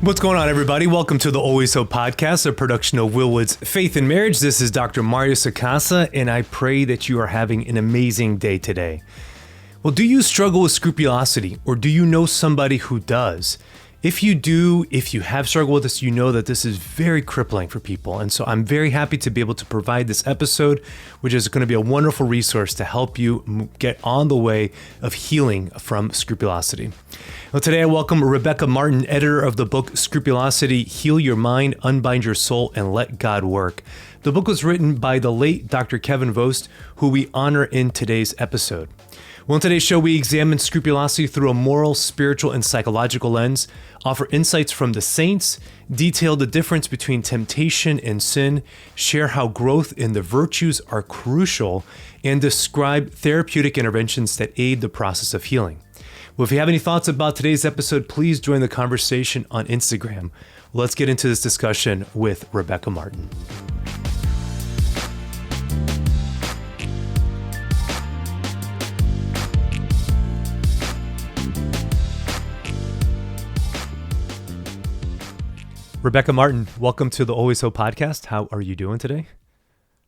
What's going on, everybody? Welcome to the Always Hope podcast, a production of Will Wood's Faith in Marriage. This is Dr. Mario Sacasa, and I pray that you are having an amazing day today. Well, do you struggle with scrupulosity, or do you know somebody who does? If you do, if you have struggled with this, you know that this is very crippling for people. And so I'm very happy to be able to provide this episode, which is going to be a wonderful resource to help you get on the way of healing from scrupulosity. Well, today I welcome Rebecca Martin, editor of the book Scrupulosity, Heal Your Mind, Unbind Your Soul, and Let God Work. The book was written by the late Dr. Kevin Vost, who we honor in today's episode. Well, in today's show, we examine scrupulosity through a moral, spiritual, and psychological lens, offer insights from the saints, detail the difference between temptation and sin, share how growth in the virtues are crucial, and describe therapeutic interventions that aid the process of healing. Well, if you have any thoughts about today's episode, please join the conversation on Instagram. Let's get into this discussion with Rebecca Martin. Rebecca Martin, welcome to the Always Hope podcast. How are you doing today?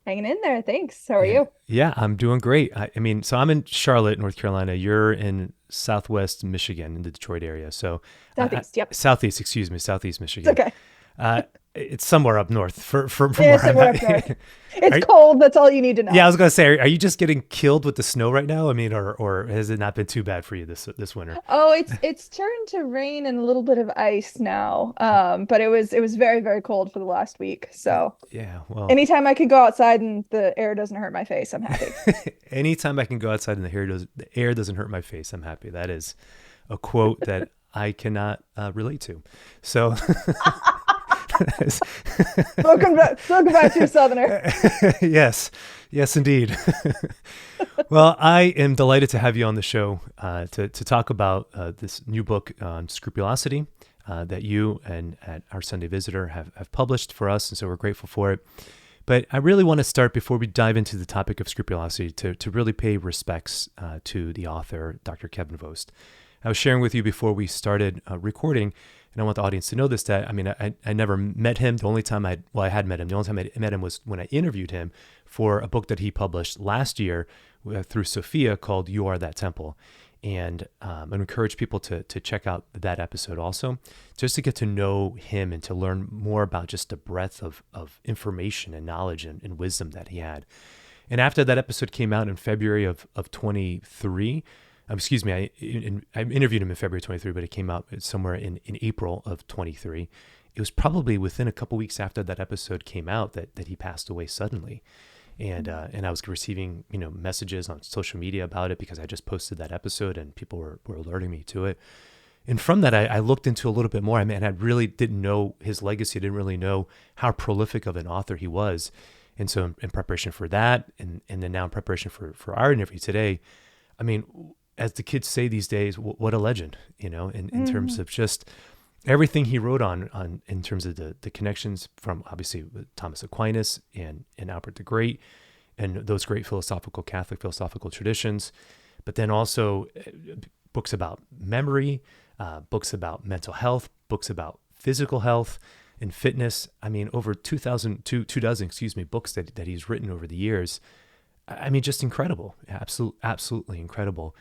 Hanging in there. Thanks. How are you? Yeah, I'm doing great. So I'm in Charlotte, North Carolina. You're in Southwest Michigan, in the Detroit area. So Southeast, yep. Southeast Michigan. It's okay. It's somewhere up north from Yeah, where somewhere I'm up at. north. It's cold. That's all you need to know. Yeah, I was going to say, are you just getting killed with the snow right now? I mean, or has it not been too bad for you this winter? Oh, it's turned to rain and a little bit of ice now. But it was very, very cold for the last week. So yeah, well, anytime I can go outside and the air doesn't hurt my face, I'm happy. anytime I can go outside and the air doesn't hurt my face, I'm happy. That is a quote that I cannot relate to. So. Welcome back to your Southerner. Yes, indeed. Well, I am delighted to have you on the show to talk about this new book on scrupulosity that you and at our Sunday Visitor have published for us, and so we're grateful for it. But I really want to start, before we dive into the topic of scrupulosity, to really pay respects to the author, Dr. Kevin Vost. I was sharing with you before we started recording, and I want the audience to know this, that, I never met him. The only time I had met him. The only time I met him was when I interviewed him for a book that he published last year through Sophia called You Are That Temple. And I encourage people to check out that episode also, just to get to know him and to learn more about just the breadth of information and knowledge and wisdom that he had. And after that episode came out in February of 23, I interviewed him in February 23, but it came out somewhere in April of 23. It was probably within a couple weeks after that episode came out that he passed away suddenly. And I was receiving, messages on social media about it because I just posted that episode and people were alerting me to it. And from that, I looked into a little bit more. I really didn't know his legacy. I didn't really know how prolific of an author he was. And so in preparation for that, and then now in preparation for our interview today, as the kids say these days, what a legend, in terms of just everything he wrote on in terms of the connections from, obviously, with Thomas Aquinas and Albert the Great, and those great Catholic philosophical traditions, but then also books about memory, books about mental health, books about physical health and fitness. Over two dozen books that he's written over the years. Just incredible, absolutely incredible.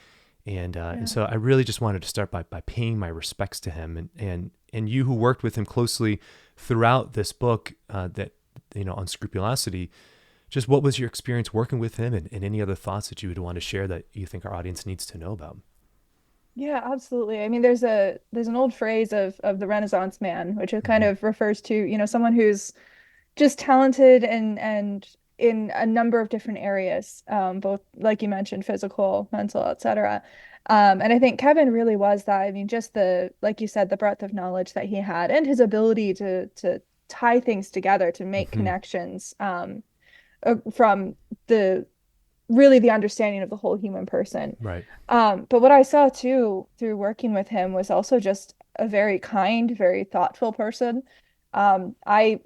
And so I really just wanted to start by paying my respects to him, and you who worked with him closely throughout this book that on scrupulosity. Just what was your experience working with him, and any other thoughts that you would want to share that you think our audience needs to know about? Yeah, absolutely. There's an old phrase of the Renaissance man, which it kind of refers to, someone who's just talented and in a number of different areas, both, like you mentioned, physical, mental, etc. And I think Kevin really was that. Just like you said, the breadth of knowledge that he had and his ability to tie things together, to make connections from the understanding of the whole human person. Right. But what I saw too through working with him was also just a very kind, very thoughtful person. I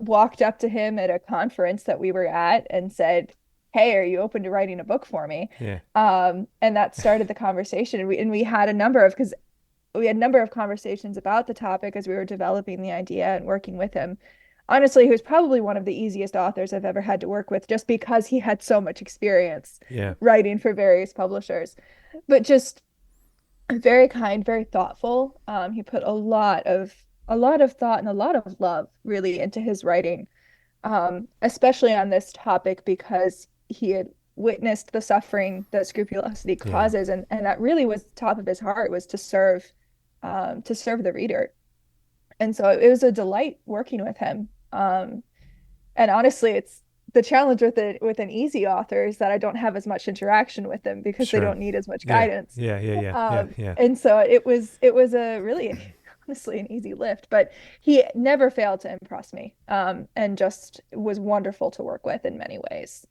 walked up to him at a conference that we were at and said, "Hey, are you open to writing a book for me?" Yeah. And that started the conversation. And we had a number of, because we had a number of conversations about the topic as we were developing the idea and working with him. Honestly, he was probably one of the easiest authors I've ever had to work with just because he had so much experience Yeah. writing for various publishers. But just very kind, very thoughtful. He put a lot of thought and a lot of love really into his writing, especially on this topic because he had witnessed the suffering that scrupulosity Yeah. causes, and that really was the top of his heart was to serve the reader. And so it was a delight working with him. And honestly, it's the challenge with an easy author is that I don't have as much interaction with them because they Sure. don't need as much Yeah. guidance. Yeah. Yeah. Yeah. Yeah. Yeah. And so it was a really honestly an easy lift, but he never failed to impress me, and just was wonderful to work with in many ways.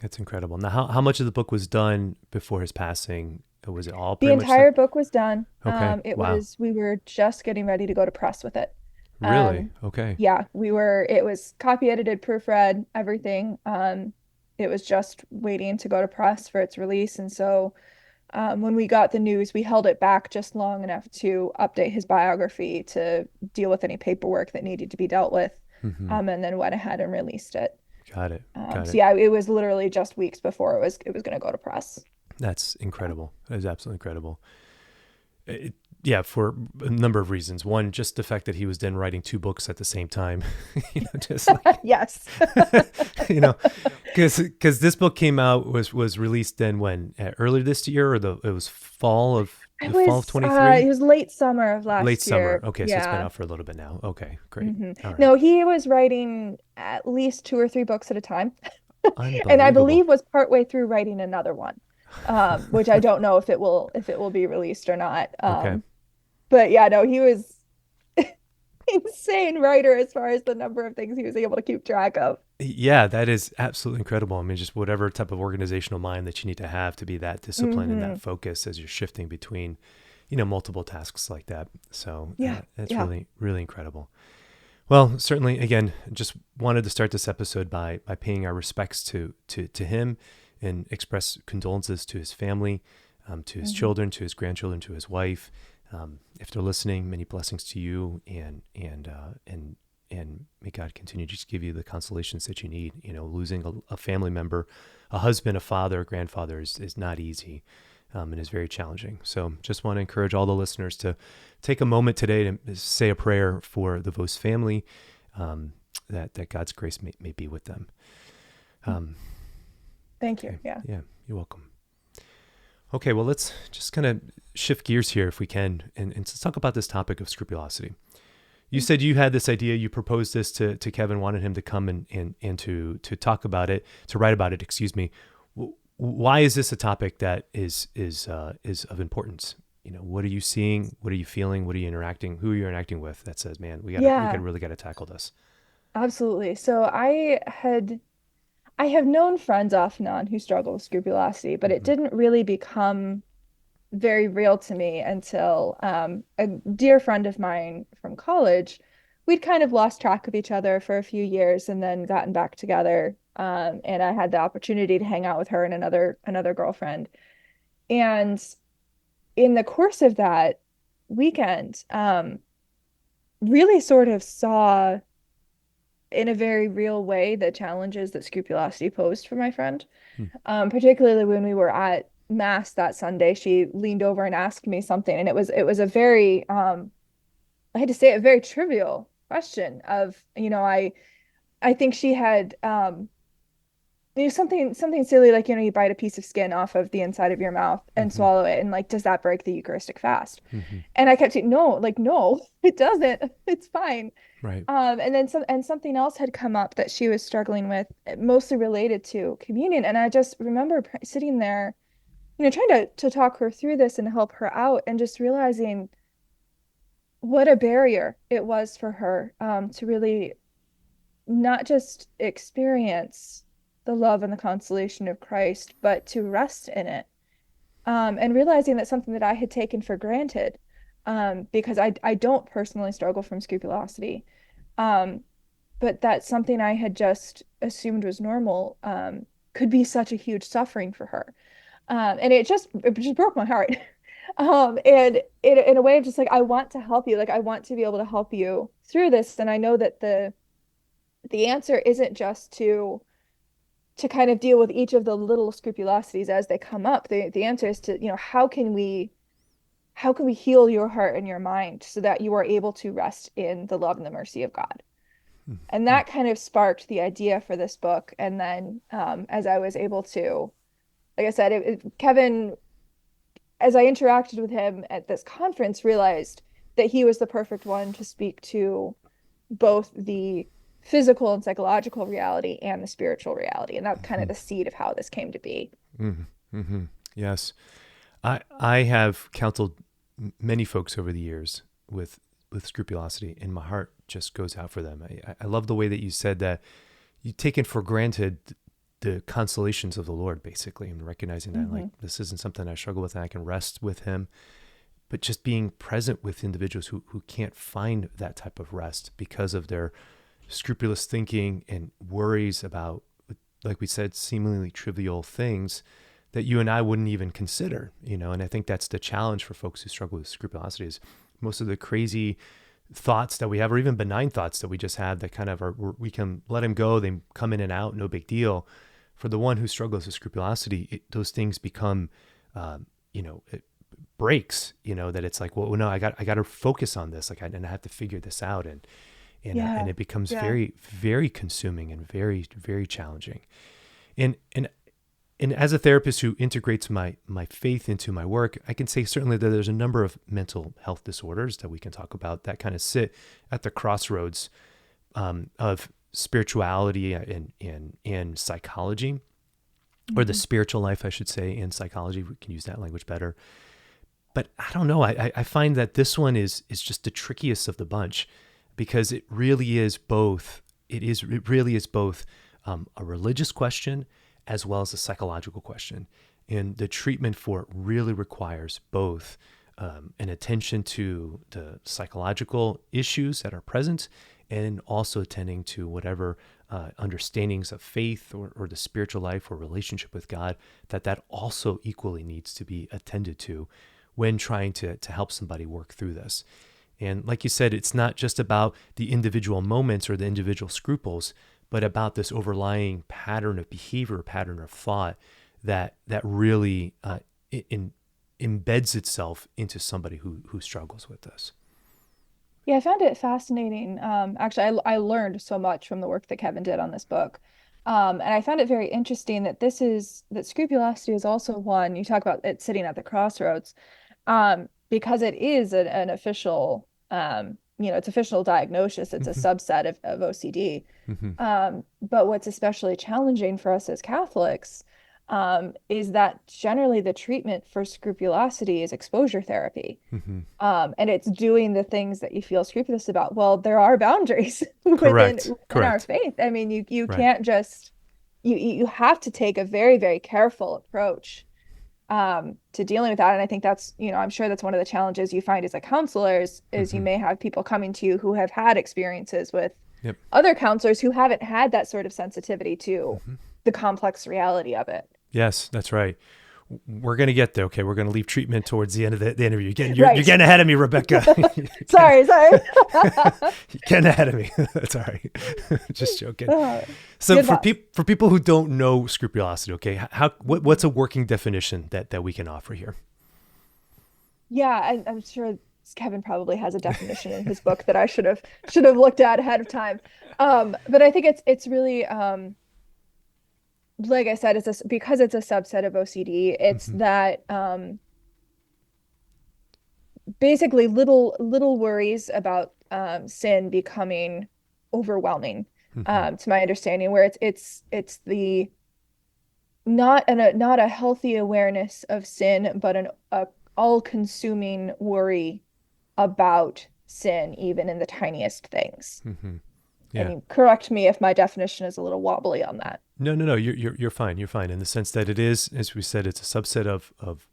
That's incredible. Now, how much of the book was done before his passing? Was it all The pretty much done? entire book was done. Okay. Wow. We were just getting ready to go to press with it. Really? Um, Okay. yeah, it was copy edited, proofread, everything. It was just waiting to go to press for its release. And so when we got the news, we held it back just long enough to update his biography to deal with any paperwork that needed to be dealt with, Hmm. and then went ahead and released it. Got it. Got So it. yeah, it was literally just weeks before it was going to go to press. That's incredible. That is absolutely incredible. Yeah, for a number of reasons. One, just the fact that he was then writing two books at the same time. Just like, Yes. you know, because this book came out was released then when earlier this year, or it was fall of It 23. was late summer of Late last summer. year. Okay, so it's been Yeah. out for a little bit now. Okay, great. All right. No, he was writing at least two or three books at a time. And I Unbelievable. believe was partway through writing another one, which I don't know if it will be released or not. Okay. But yeah, no, he was insane writer as far as the number of things he was able to keep track of. Yeah, that is absolutely incredible. I mean, just whatever type of organizational mind that you need to have to be that disciplined and that Hmm. focus as you're shifting between, multiple tasks like that. So Yeah, that's yeah. really, really incredible. Well, certainly, again, just wanted to start this episode by paying our respects to him and express condolences to his family, to his Hmm. children, to his grandchildren, to his wife. If they're listening, many blessings to you, and may God continue to just give you the consolations that you need. Losing a family member, a husband, a father, a grandfather is not easy, and is very challenging. So just want to encourage all the listeners to take a moment today to say a prayer for the Vost family, that God's grace may be with them. Thank you. Okay. Yeah. Yeah, you're welcome. Okay, well, let's just kind of shift gears here if we can, and let's talk about this topic of scrupulosity. You said you had this idea, you proposed this to Kevin, wanted him to come and to talk about it, to write about it, excuse me. Why is this a topic that is of importance? What are you seeing? What are you feeling? What are you interacting? Who are you interacting with that says, man, we Yeah, really gotta tackle this? absolutely. So I have known friends off and on who struggle with scrupulosity, but it Hmm. didn't really become very real to me until a dear friend of mine from college, we'd kind of lost track of each other for a few years and then gotten back together. And I had the opportunity to hang out with her and another girlfriend. And in the course of that weekend, really sort of saw in a very real way the challenges that scrupulosity posed for my friend. Hmm. Particularly when we were at mass that Sunday, she leaned over and asked me something, and it was a very I had to say a very trivial question of, I think she had something silly like, you bite a piece of skin off of the inside of your mouth and Hmm. swallow it, and like, does that break the Eucharistic fast? Hmm. And I kept saying, no, like, no, it doesn't. It's fine. Right. And then something else had come up that she was struggling with, mostly related to communion. And I just remember sitting there, trying to talk her through this and help her out, and just realizing what a barrier it was for her, to really not just experience the love and the consolation of Christ, but to rest in it. And realizing that something that I had taken for granted, because I don't personally struggle from scrupulosity. Um, but that's something I had just assumed was normal, could be such a huge suffering for her. And it just broke my heart. And in a way of just like, I want to help you. Like, I want to be able to help you through this. And I know that the answer isn't just to kind of deal with each of the little scrupulosities as they come up. The answer is to, how can we heal your heart and your mind so that you are able to rest in the love and the mercy of God? And Mhm. that kind of sparked the idea for this book. And then as I was able to, like I said, Kevin, as I interacted with him at this conference, realized that he was the perfect one to speak to both the physical and psychological reality and the spiritual reality. And that's kind of Mhm. the seed of how this came to be. Mhm. Mhm. Yes. I have counseled many folks over the years with scrupulosity, and my heart just goes out for them. I love the way that you said that you taken for granted the consolations of the Lord, basically, and recognizing that like Mm-hmm. this isn't something I struggle with and I can rest with him, but just being present with individuals who can't find that type of rest because of their scrupulous thinking and worries about, like we said, seemingly trivial things that you and I wouldn't even consider, and I think that's the challenge for folks who struggle with scrupulosity is most of the crazy thoughts that we have, or even benign thoughts that we just have that kind of are, we can let them go. They come in and out, no big deal. For the one who struggles with scrupulosity, those things become, it breaks, that it's like, well, no, I got to focus on this. And I have to figure this out. And Yeah. it becomes Yeah. very, very consuming and very, very challenging. And as a therapist who integrates my faith into my work, I can say certainly that there's a number of mental health disorders that we can talk about that kind of sit at the crossroads of spirituality and psychology, or the Mm-hmm. spiritual life, I should say, and psychology. We can use that language better. But I don't know. I find that this one is just the trickiest of the bunch because it really is both. It really is both a religious question as well as a psychological question, and the treatment for it really requires both an attention to the psychological issues that are present, and also attending to whatever understandings of faith or the spiritual life or relationship with God that also equally needs to be attended to when trying to help somebody work through this. And like you said, it's not just about the individual moments or the individual scruples, but about this overlying pattern of behavior, pattern of thought that really embeds itself into somebody who struggles with this. Yeah, I found it fascinating. Actually, I learned so much from the work that Kevin did on this book. And I found it very interesting that that scrupulosity is also one, you talk about it sitting at the crossroads, because it is an official, it's official diagnosis. It's a Mm-hmm, subset of OCD. mm-hmm, But what's especially challenging for us as Catholics, is that generally the treatment for scrupulosity is exposure therapy. mm-hmm. And it's doing the things that you feel scrupulous about. Well, there are boundaries Correct. within our Correct. faith. I mean, you Right. can't just you have to take a very, very careful approach to dealing with that. And I think that's, I'm sure that's one of the challenges you find as a counselor is you Mm-hmm. may have people coming to you who have had experiences with Yep. other counselors who haven't had that sort of sensitivity to Mm-hmm. the complex reality of it. Yes, that's right. We're gonna get there. Okay, we're gonna leave treatment towards the end of the interview. You're Right. getting ahead of me, Rebecca. You're getting, Sorry. you're getting ahead of me. That's all right. Just joking. So Good thoughts. for people who don't know scrupulosity, okay, what's a working definition that we can offer here? Yeah, I'm sure Kevin probably has a definition in his book that I should have looked at ahead of time. But I think it's really like I said, because it's a subset of OCD. It's Mm-hmm, that basically little worries about sin becoming overwhelming, mm-hmm, to my understanding, where it's the not a healthy awareness of sin, but a all-consuming worry about sin, even in the tiniest things. mm-hmm. I Yeah. mean, correct me if my definition is a little wobbly on that. No. You're fine. You're fine in the sense that it is, as we said, it's a subset of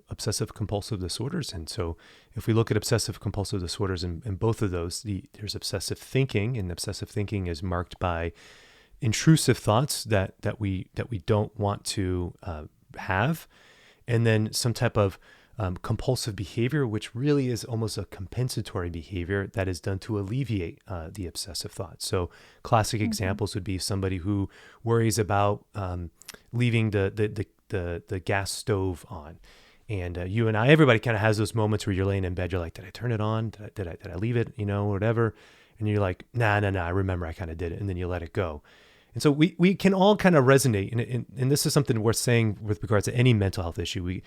obsessive compulsive disorders. And so, if we look at obsessive compulsive disorders, and both of those, there's obsessive thinking, and obsessive thinking is marked by intrusive thoughts that we don't want to have, and then some type of compulsive behavior, which really is almost a compensatory behavior that is done to alleviate the obsessive thoughts. So classic examples would be somebody who worries about leaving the gas stove on. And you and I, everybody kind of has those moments where you're laying in bed, you're like, did I turn it on? Did I leave it, or whatever? And you're like, nah, I remember I kind of did it. And then you let it go. And so we can all kind of resonate. And this is something worth saying with regards to any mental health issue.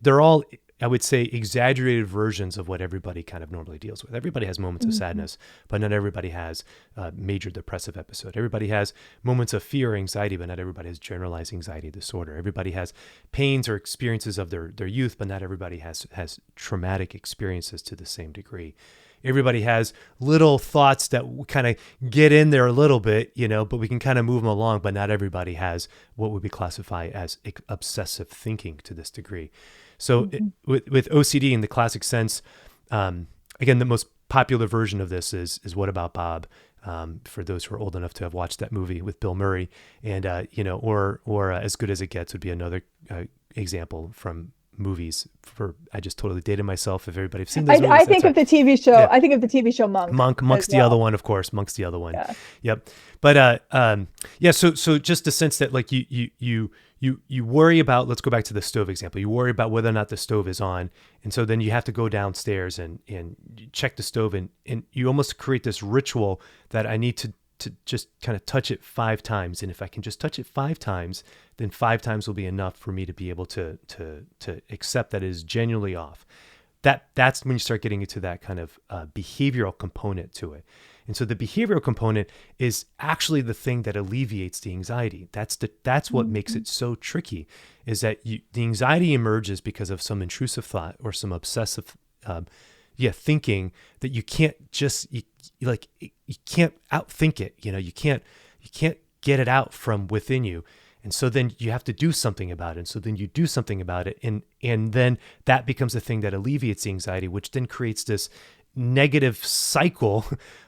They're all, I would say, exaggerated versions of what everybody kind of normally deals with. Everybody has moments of sadness, but not everybody has a major depressive episode. Everybody has moments of fear or anxiety, but not everybody has generalized anxiety disorder. Everybody has pains or experiences of their youth, but not everybody has traumatic experiences to the same degree. Everybody has little thoughts that kind of get in there a little bit, but we can kind of move them along, but not everybody has what would be classified as obsessive thinking to this degree. So with OCD in the classic sense, again, the most popular version of this is What About Bob? For those who are old enough to have watched that movie with Bill Murray, and or As Good as It Gets would be another example from movies. I just totally dated myself. If everybody's seen those movies, I think of the TV show. Yeah. I think of the TV show Monk. Monk's the other one, of course. Monk's the other one. Yeah. Yep. But yeah. So just the sense that like you worry about. Let's go back to the stove example. You worry about whether or not the stove is on, and so then you have to go downstairs and check the stove, and you almost create this ritual that I need to just kind of touch it 5 times. And if I can just touch it 5 times, then 5 times will be enough for me to be able to accept that it is genuinely off. That's when you start getting into that kind of behavioral component to it. And so the behavioral component is actually the thing that alleviates the anxiety. That's what makes it so tricky, is that the anxiety emerges because of some intrusive thought or some obsessive thinking that you can't just you can't outthink it. You can't get it out from within you. And so then you have to do something about it. And so then you do something about it. And then that becomes the thing that alleviates the anxiety, which then creates this negative cycle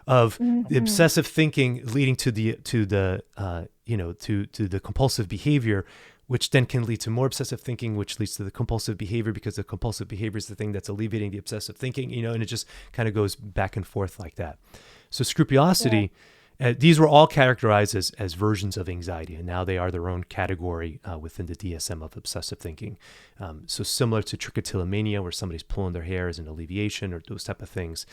of the obsessive thinking leading to the compulsive behavior, which then can lead to more obsessive thinking, which leads to the compulsive behavior, because the compulsive behavior is the thing that's alleviating the obsessive thinking, and it just kind of goes back and forth like that. So scrupulosity, these were all categorized as versions of anxiety, and now they are their own category within the DSM of obsessive thinking. So similar to trichotillomania, where somebody's pulling their hair as an alleviation or those type of things.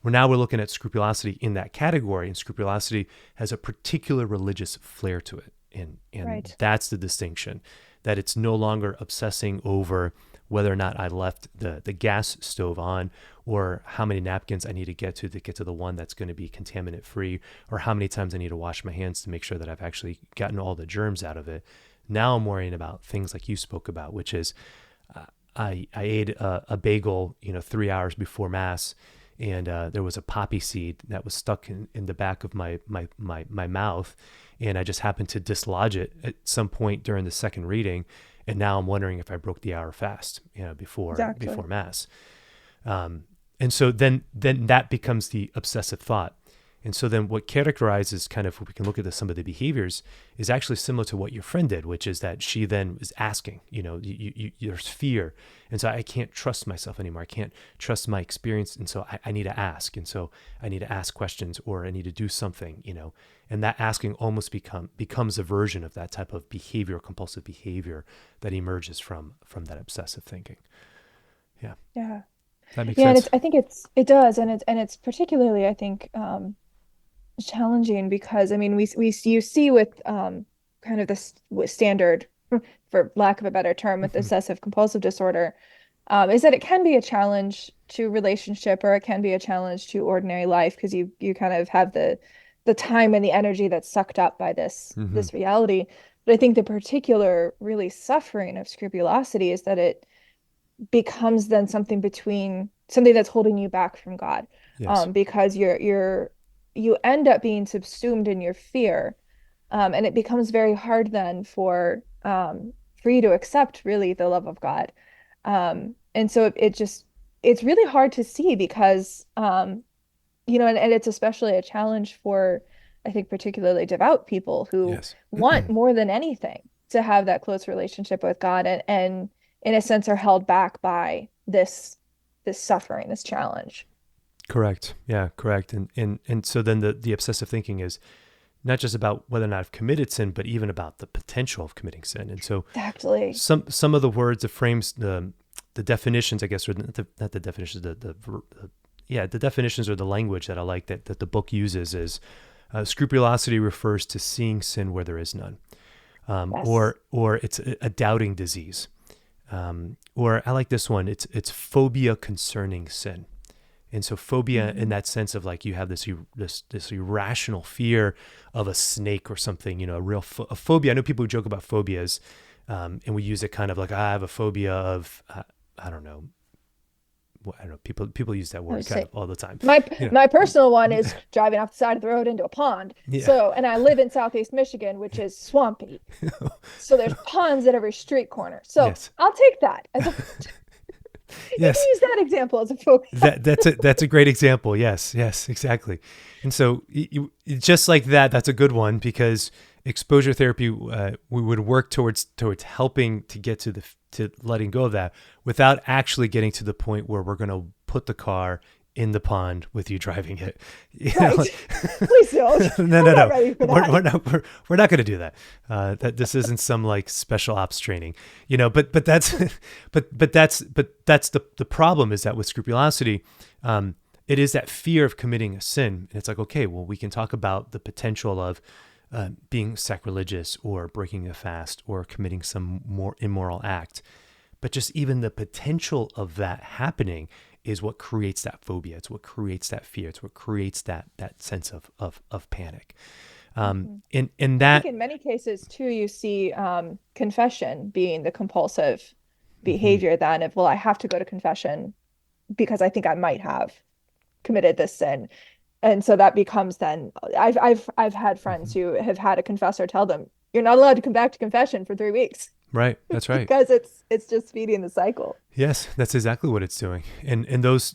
We're looking at scrupulosity in that category, and scrupulosity has a particular religious flair to it. And right. That's the distinction, that it's no longer obsessing over whether or not I left the gas stove on, or how many napkins I need to get to the one that's going to be contaminant free, or how many times I need to wash my hands to make sure that I've actually gotten all the germs out of it. Now I'm worrying about things like you spoke about, which is I ate a bagel 3 hours before Mass, and there was a poppy seed that was stuck in the back of my mouth, and I just happened to dislodge it at some point during the second reading, and now I'm wondering if I broke the hour fast, before Mass. And so then that becomes the obsessive thought. And so then what characterizes kind of, we can look at some of the behaviors, is actually similar to what your friend did, which is that she then is asking, there's fear. And so I can't trust myself anymore. I can't trust my experience. And so I need to ask. And so I need to ask questions, or I need to do something, and that asking almost becomes a version of that type of behavior, compulsive behavior that emerges from that obsessive thinking. Yeah. Yeah. That makes sense. And I think it does. And it's particularly, I think, challenging because you see with kind of this standard, for lack of a better term, with obsessive compulsive disorder, is that it can be a challenge to relationship, or it can be a challenge to ordinary life, because you kind of have the time and the energy that's sucked up by this reality. But I think the particular really suffering of scrupulosity is that it becomes then something that's holding you back from God. Yes. Because you end up being subsumed in your fear, and it becomes very hard then for you to accept really the love of God, and so it's really hard to see, because and it's especially a challenge for, I think, particularly devout people who Yes. want more than anything to have that close relationship with God, and in a sense are held back by this suffering, this challenge. Correct. Yeah, correct. And so then the obsessive thinking is not just about whether or not I've committed sin, but even about the potential of committing sin. And so Exactly. some of the words, the frames, the definitions, I guess, or not the definitions, the definitions or the language that I like that the book uses is scrupulosity refers to seeing sin where there is none, Yes. or it's a doubting disease, or I like this one. It's phobia concerning sin. And so phobia in Mhm. that sense of like you have this irrational fear of a snake or something, a real a phobia. I know people who joke about phobias, and we use it kind of like I have a phobia of I don't know. I don't know. People use that I word would kind say of all the time. my You my know. personal one is driving off the side of the road into a pond. Yeah. So, and I live in Southeast Michigan, which is swampy. So there's ponds at every street corner. So Yes. I'll take that as a you can Yes. use that example as a phobia. That's a great example. Yes, exactly. And so just like that, that's a good one because exposure therapy, we would work towards helping to get to letting go of that without actually getting to the point where we're going to put the car in the pond with you driving it. Right. Please don't. No, I'm no, not no. ready for that. We're not going to do that. That this isn't some like special ops training, but that's, but that's the problem is that with scrupulosity, it is that fear of committing a sin. And it's like, okay, well, we can talk about the potential of being sacrilegious or breaking a fast or committing some more immoral act. But just even the potential of that happening is what creates that phobia. It's what creates that fear. It's what creates that sense of panic. Mhm. In I think that, in many cases too, you see confession being the compulsive mhm, behavior then of, well, I have to go to confession because I think I might have committed this sin. And so that becomes then I've had friends mhm. who have had a confessor tell them, you're not allowed to come back to confession for 3 weeks Right. That's right. because it's just feeding the cycle. Yes, that's exactly what it's doing. And those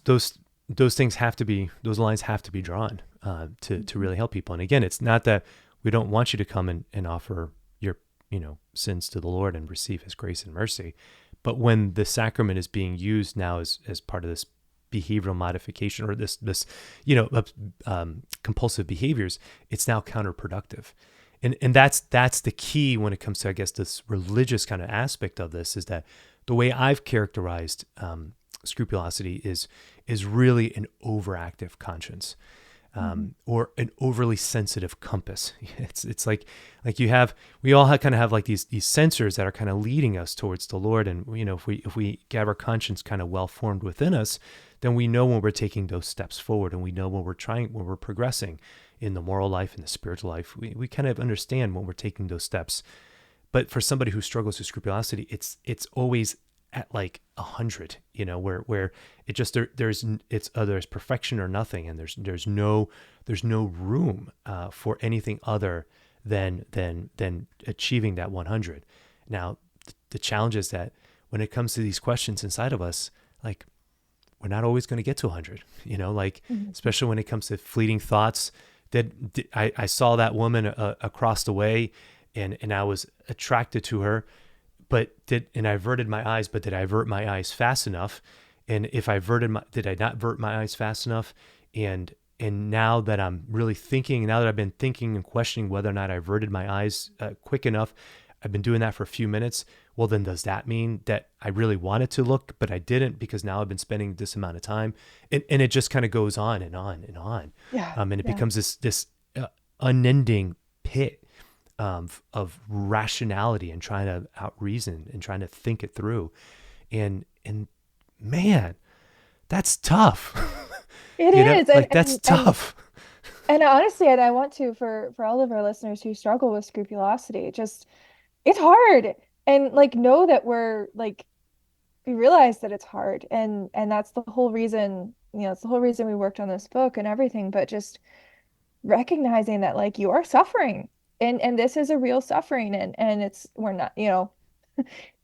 things have to be, those lines have to be drawn to Mhm. really help people. And again, it's not that we don't want you to come and offer your sins to the Lord and receive His grace and mercy, but when the sacrament is being used now as part of this behavioral modification or this compulsive behaviors, it's now counterproductive. And that's the key when it comes to, I guess, this religious kind of aspect of this is that the way I've characterized scrupulosity is really an overactive conscience, Mhm. or an overly sensitive compass. It's like we all kind of have like these sensors that are kind of leading us towards the Lord, and if we have our conscience kind of well formed within us, then we know when we're taking those steps forward, and we know when we're progressing in the moral life and the spiritual life. We kind of understand when we're taking those steps. But for somebody who struggles with scrupulosity, it's always at like 100, where it just there's perfection or nothing, and there's no room for anything other than achieving that 100. Now, the challenge is that when it comes to these questions inside of us, like we're not always going to get to 100, like Mhm. especially when it comes to fleeting thoughts. That I saw that woman across the way, and I was attracted to her, and I averted my eyes, but did I avert my eyes fast enough? And if did I not avert my eyes fast enough? And now that I'm really thinking, now that I've been thinking and questioning whether or not I averted my eyes quick enough, I've been doing that for a few minutes. Well, then does that mean that I really wanted to look, but I didn't because now I've been spending this amount of time? And it just kind of goes on and on and on. Yeah, And it yeah. becomes this unending pit of rationality and trying to out reason and trying to think it through. And man, that's tough. It is. And Like that's tough. and honestly, and I want to for all of our listeners who struggle with scrupulosity, just it's hard. And like know that we're like we realize that it's hard and that's the whole reason, it's the whole reason we worked on this book and everything, but just recognizing that like you are suffering and this is a real suffering and it's we're not,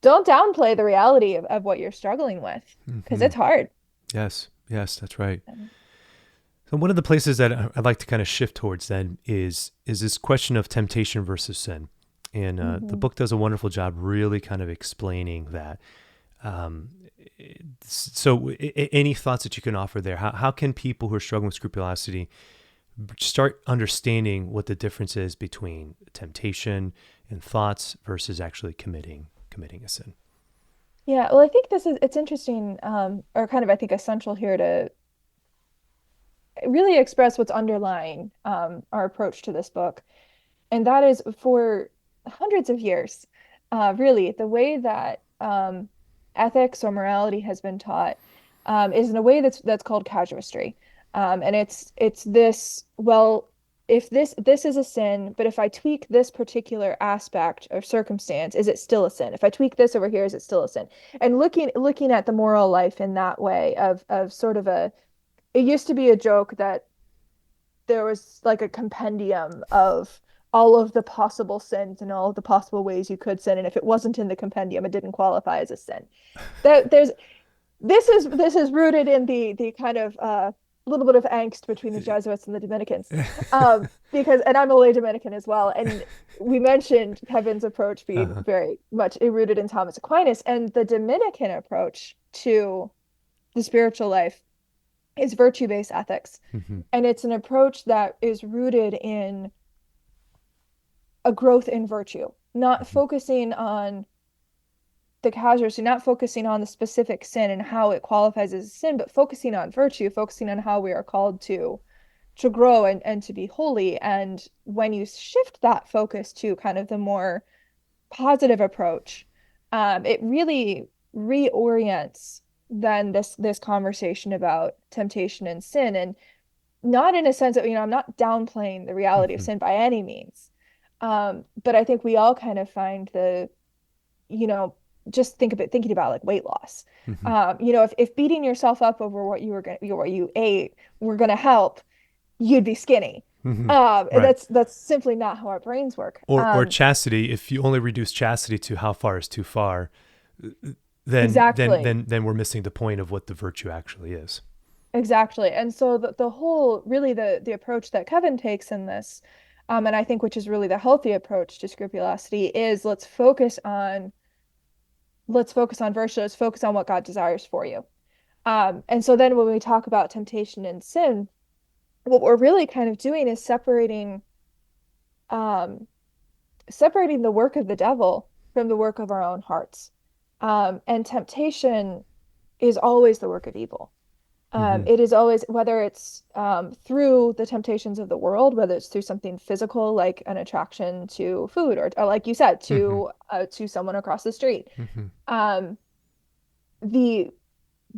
don't downplay the reality of what you're struggling with because Hmm. it's hard. Yes, that's right. So one of the places that I'd like to kind of shift towards then is this question of temptation versus sin. And the Mm-hmm. book does a wonderful job really kind of explaining that. Um, so any thoughts that you can offer there? How can people who are struggling with scrupulosity start understanding what the difference is between temptation and thoughts versus actually committing a sin? Yeah, well, I think it's interesting, or kind of I think essential here to really express what's underlying our approach to this book. And that is for hundreds of years, really, the way that ethics or morality has been taught is in a way that's called casuistry. And it's this, well, if this is a sin, but if I tweak this particular aspect or circumstance, is it still a sin? If I tweak this over here, is it still a sin? And looking at the moral life in that way of sort of a, it used to be a joke that there was like a compendium of all of the possible sins and all of the possible ways you could sin, and if it wasn't in the compendium, it didn't qualify as a sin. That there's this is rooted in the kind of little bit of angst between the Jesuits and the Dominicans, because, and I'm a lay Dominican as well, and we mentioned Kevin's approach being Uh-huh. very much rooted in Thomas Aquinas, and the Dominican approach to the spiritual life is virtue-based ethics. Hmm. And it's an approach that is rooted in a growth in virtue, not Hmm. focusing on the casualty, not focusing on the specific sin and how it qualifies as a sin, but focusing on virtue, focusing on how we are called to grow and to be holy. And when you shift that focus to kind of the more positive approach, it really reorients then this conversation about temptation and sin. And not in a sense that, I'm not downplaying the reality of Hmm. sin by any means. But I think we all kind of find you know, just thinking about like weight loss. Hmm. If beating yourself up over what you ate were gonna help, you'd be skinny. Hmm. And Right. that's simply not how our brains work. Or chastity. If you only reduce chastity to how far is too far, then then Exactly. then then we're missing the point of what the virtue actually is. Exactly. And so the whole really the approach that Kevin takes in this, and I think which is really the healthy approach to scrupulosity is let's focus on virtue, let's focus on what God desires for you. And so then when we talk about temptation and sin, what we're really kind of doing is um, separating the work of the devil from the work of our own hearts. And temptation is always the work of evil. Hmm. It is always, whether it's through the temptations of the world, whether it's through something physical like an attraction to food, or like you said, Hmm. to someone across the street. Hmm. Um, the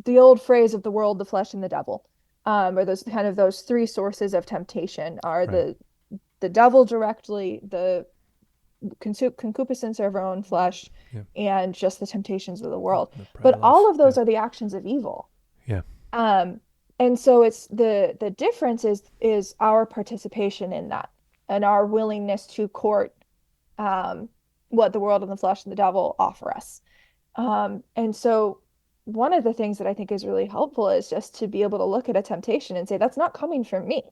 the old phrase of the world, the flesh, and the devil, or those three sources of temptation are Right. the devil directly, the concupiscence of our own flesh, Yeah. and just the temptations of the world. The pride But of all life. of Yeah. those are the actions of evil. Yeah. Um, and so it's the difference is our participation in that and our willingness to court um, what the world and the flesh and the devil offer us. And so one of the things that I think is really helpful is just to be able to look at a temptation and say, that's not coming from me.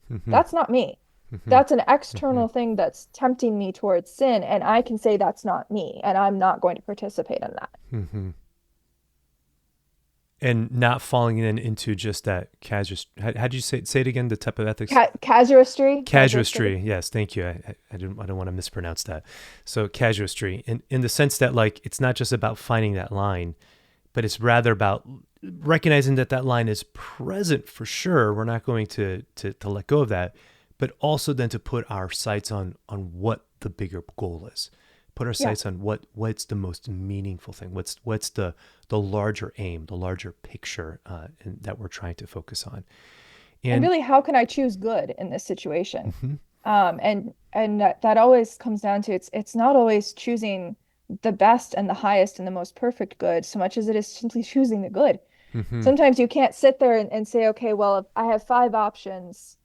Hmm. That's not me. Hmm. That's an Hmm. external thing that's tempting me towards sin. And I can say that's not me. And I'm not going to participate in that. Hmm. And not falling into just that how do you say it again? The type of ethics. Casuistry. Casuistry. Yes, thank you. I don't want to mispronounce that. So casuistry, in the sense that like it's not just about finding that line, but it's rather about recognizing that that line is present for sure. We're not going to let go of that, but also then to put our sights on what the bigger goal is. Put our Yeah. sights on what's the most meaningful thing. What's the larger aim, the larger picture that we're trying to focus on. And And really, how can I choose good in this situation? mhm, And that always comes down to it's not always choosing the best and the highest and the most perfect good so much as it is simply choosing the good. mhm, Sometimes you can't sit there and say, okay, well, if I have five options,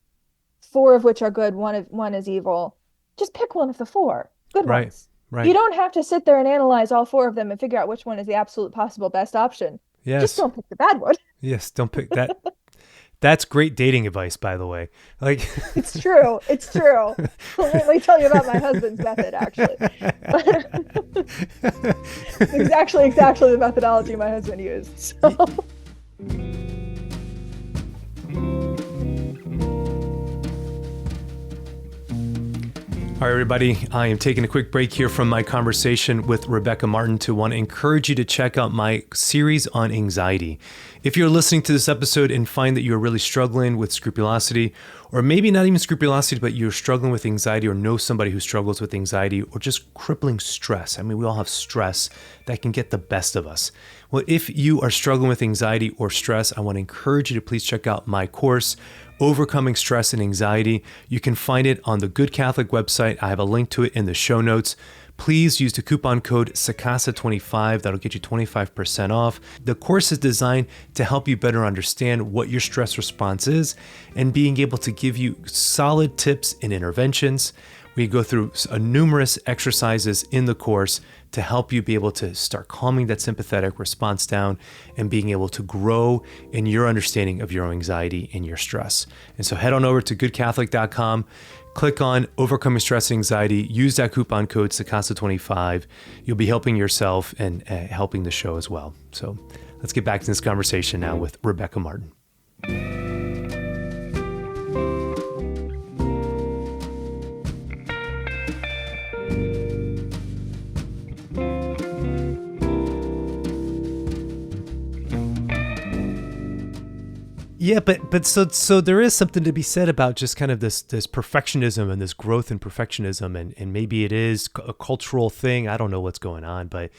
four of which are good, one is evil. Just pick one of the four good right, ones. You right. don't have to sit there and analyze all four of them and figure out which one is the absolute possible best option. Just Yes, don't pick the bad one. yes. Don't pick that. That's great dating advice, by the way. Like, It's true. It's true. Let me tell you about my husband's method, actually. It's actually exactly the methodology my husband used. So. All right, everybody, I am taking a quick break here from my conversation with Rebecca Martin to want to encourage you to check out my series on anxiety. If you're listening to this episode and find that you're really struggling with scrupulosity, or maybe not even scrupulosity, but you're struggling with anxiety or know somebody who struggles with anxiety or just crippling stress. I mean, we all have stress that can get the best of us. Well, if you are struggling with anxiety or stress, I want to encourage you to please check out my course, Overcoming Stress and Anxiety. You can find it on the Good Catholic website. I have a link to it in the show notes. Please use the coupon code SACASA25. That'll get you 25% off. The course is designed to help you better understand what your stress response is and being able to give you solid tips and interventions. We go through numerous exercises in the course to help you be able to start calming that sympathetic response down and being able to grow in your understanding of your anxiety and your stress. And so head on over to goodcatholic.com, click on Overcoming Stress and Anxiety, use that coupon code SACASA25. You'll be helping yourself and helping the show as well. So let's get back to this conversation now with Rebecca Martin. Yeah, but so there is something to be said about just kind of this perfectionism and this growth in perfectionism, and maybe it is a cultural thing. I don't know what's going on, but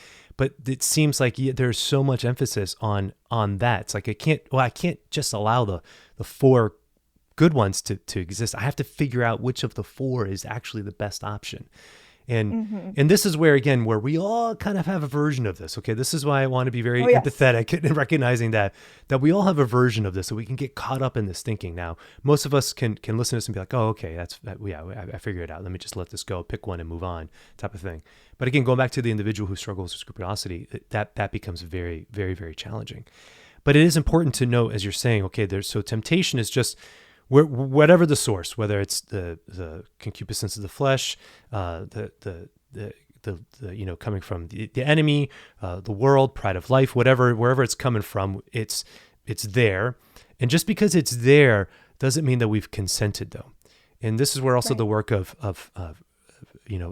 it seems like there's so much emphasis on that. It's like I can't just allow the four good ones to exist. I have to figure out which of the four is actually the best option. And this is where we all kind of have a version of this. Okay, this is why I want to be very empathetic in recognizing that we all have a version of this, so we can get caught up in this thinking. Now, most of us can listen to this and be like, oh, okay, I figure it out. Let me just let this go, pick one and move on, type of thing. But again, going back to the individual who struggles with scrupulosity, that becomes very, very, very challenging. But it is important to know, as you're saying, okay, so temptation is just whatever the source, whether it's the concupiscence of the flesh, the coming from the enemy, the world, pride of life, wherever it's coming from, it's there. And just because it's there doesn't mean that we've consented, though. And this is where also the work of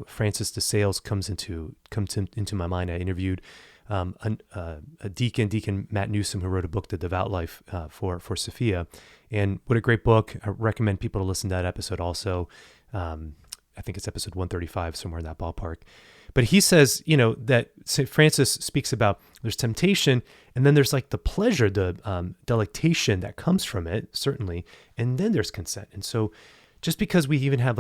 Francis de Sales comes into my mind. I interviewed a deacon Matt Newsome, who wrote a book, The Devout Life, for Sophia. And what a great book. I recommend people to listen to that episode also. I think it's episode 135, somewhere in that ballpark. But he says, that St. Francis speaks about there's temptation, and then there's like the pleasure, the delectation that comes from it, certainly. And then there's consent. And so just because we even have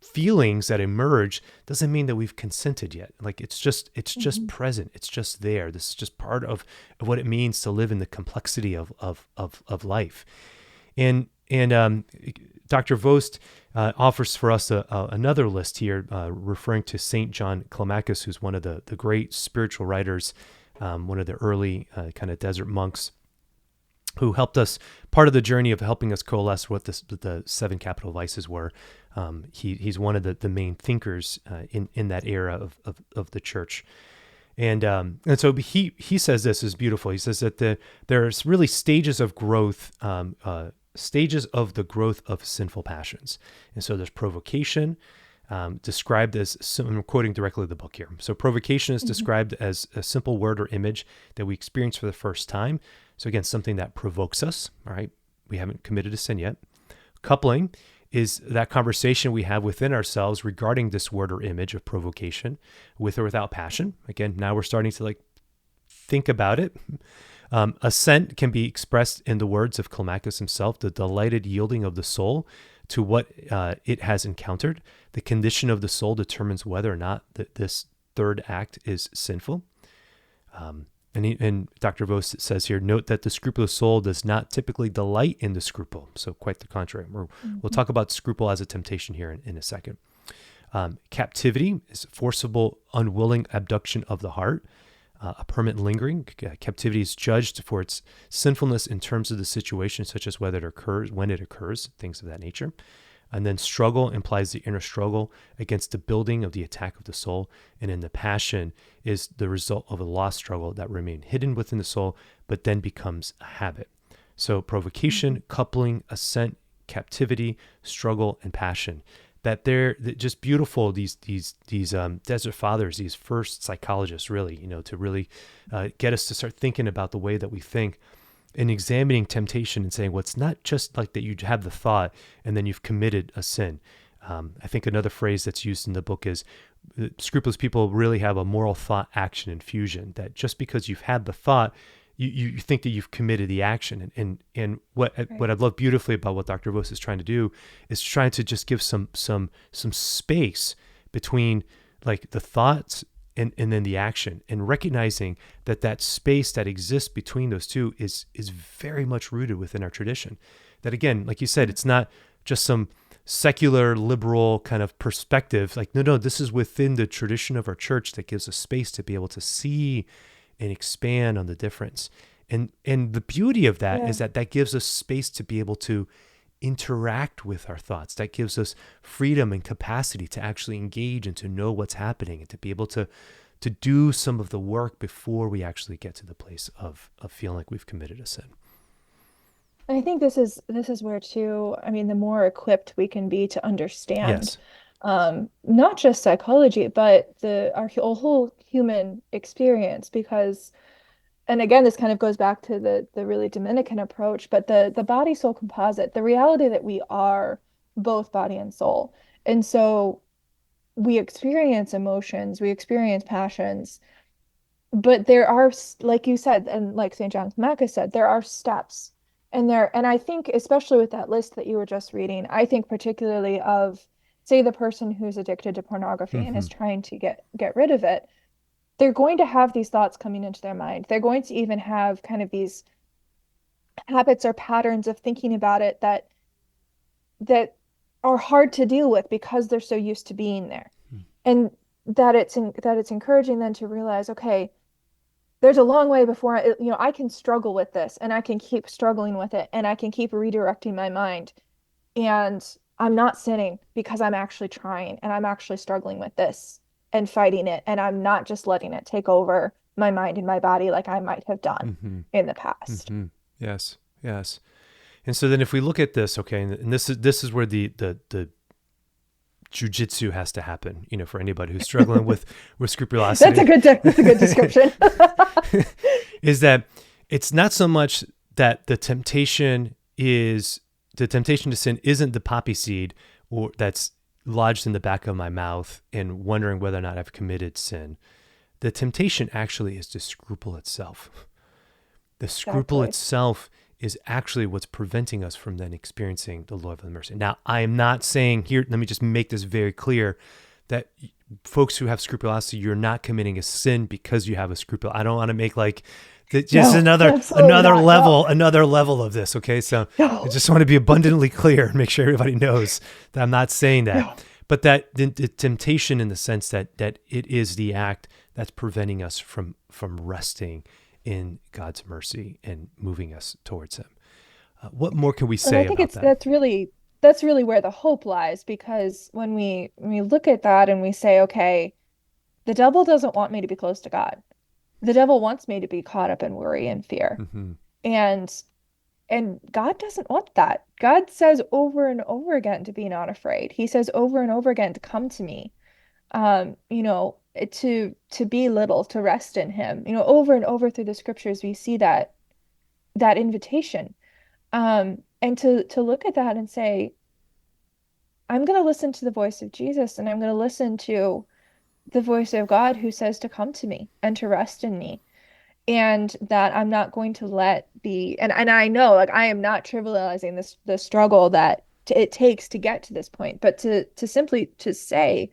feelings that emerge doesn't mean that we've consented yet. Like it's just present. It's just there. This is just part of what it means to live in the complexity of life. And Dr. Vost offers for us another list here, referring to St. John Climacus, who's one of the great spiritual writers, one of the early kind of desert monks, who helped us, part of the journey of helping us coalesce what the seven capital vices were. He's one of the main thinkers in that era of the church. And so he says this is beautiful. He says that there's really stages of growth, stages of the growth of sinful passions. And so there's provocation, described as, I'm quoting directly the book here. So provocation is described as a simple word or image that we experience for the first time. So again, something that provokes us, all right? We haven't committed a sin yet. Coupling is that conversation we have within ourselves regarding this word or image of provocation, with or without passion. Again, now we're starting to think about it. Assent can be expressed in the words of Climacus himself, the delighted yielding of the soul to what it has encountered. The condition of the soul determines whether or not this third act is sinful. And Dr. Vost says here, note that the scrupulous soul does not typically delight in the scruple. So quite the contrary. We'll talk about scruple as a temptation here in a second. Captivity is forcible, unwilling abduction of the heart. a permanent lingering. Captivity is judged for its sinfulness in terms of the situation, such as whether it occurs, when it occurs, things of that nature. And then struggle implies the inner struggle against the building of the attack of the soul. And then the passion is the result of a lost struggle that remained hidden within the soul, but then becomes a habit. So provocation, coupling, ascent, captivity, struggle, and passion. That they're just beautiful. These desert fathers, these first psychologists, really, to really get us to start thinking about the way that we think, and examining temptation and saying, well, it's not just like that you have the thought and then you've committed a sin. I think another phrase that's used in the book is scrupulous people really have a moral thought action infusion, that just because you've had the thought, you think that you've committed the action. And what I love beautifully about what Dr. Vost is trying to do is trying to just give some space between like the thoughts and then the action, and recognizing that space that exists between those two is very much rooted within our tradition. That again, like you said, it's not just some secular liberal kind of perspective. Like, no, this is within the tradition of our church that gives us space to be able to see and expand on the difference. And the beauty of that is that gives us space to be able to interact with our thoughts. That gives us freedom and capacity to actually engage and to know what's happening, and to be able to do some of the work before we actually get to the place of feeling like we've committed a sin. And I think this is where too, I mean, the more equipped we can be to understand, not just psychology, but our whole human experience, because, and again, this kind of goes back to the really Dominican approach, but the body soul composite, the reality that we are both body and soul. And so we experience emotions, we experience passions, but there are, like you said, and like St. John Macus said, there are steps. And I think especially with that list that you were just reading, I think particularly of, say, the person who's addicted to pornography and is trying to get rid of it. They're going to have these thoughts coming into their mind. They're going to even have kind of these habits or patterns of thinking about it that are hard to deal with because they're so used to being there. And that it's encouraging then to realize, okay, there's a long way before I can struggle with this, and I can keep struggling with it, and I can keep redirecting my mind. And I'm not sinning because I'm actually trying, and I'm actually struggling with this and fighting it, and I'm not just letting it take over my mind and my body like I might have done in the past. Yes. And so then if we look at this, okay, and this is where the jujitsu has to happen, for anybody who's struggling with scrupulosity. That's a good description. Is that it's not so much that the temptation to sin isn't the poppy seed or that's lodged in the back of my mouth and wondering whether or not I've committed sin. The temptation actually is the scruple itself. The scruple itself is actually what's preventing us from then experiencing the Lord of the mercy. Now, I am not saying here, let me just make this very clear, that folks who have scrupulosity, you're not committing a sin because you have a scruple. I don't want to make like just another level of this. Okay. So I just want to be abundantly clear and make sure everybody knows that I'm not saying that. No. But that the temptation in the sense that it is the act that's preventing us from resting in God's mercy and moving us towards Him. What more can we say about that? That's really where the hope lies, because when we look at that and we say, okay, the devil doesn't want me to be close to God. The devil wants me to be caught up in worry and fear. And God doesn't want that. God says over and over again to be not afraid. He says over and over again to come to me, to be little, to rest in Him. Over and over through the scriptures, we see that invitation. And to look at that and say, I'm going to listen to the voice of Jesus, and I'm going to listen to the voice of God who says to come to me and to rest in me. And that I'm not going to let and I know, like, I am not trivializing the struggle that it takes to get to this point, but to simply to say,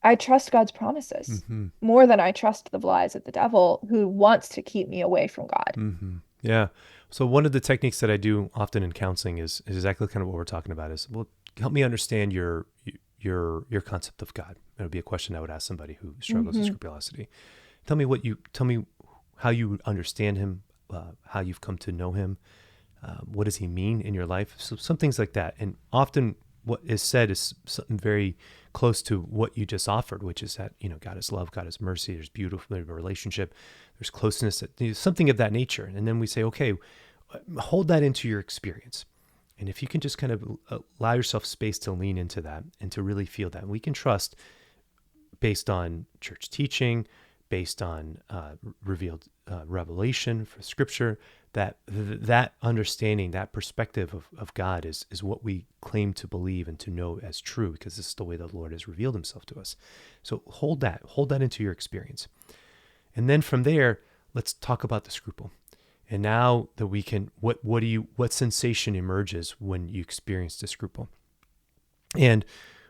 I trust God's promises more than I trust the lies of the devil, who wants to keep me away from God. Yeah. So one of the techniques that I do often in counseling is exactly kind of what we're talking about is, well, help me understand your concept of God. It would be a question I would ask somebody who struggles with scrupulosity. Tell me how you understand him, how you've come to know him. What does he mean in your life? So some things like that. And often what is said is something very close to what you just offered, which is that, God is love, God is mercy, there's beautiful relationship, there's closeness, something of that nature. And then we say, okay, hold that into your experience. And if you can just kind of allow yourself space to lean into that and to really feel that, we can trust based on church teaching, based on revealed revelation for scripture, that understanding, that perspective of God is what we claim to believe and to know as true, because this is the way the Lord has revealed himself to us. So hold that into your experience. And then from there, let's talk about the scruple. And now that we can, what sensation emerges when you experience the scruple? And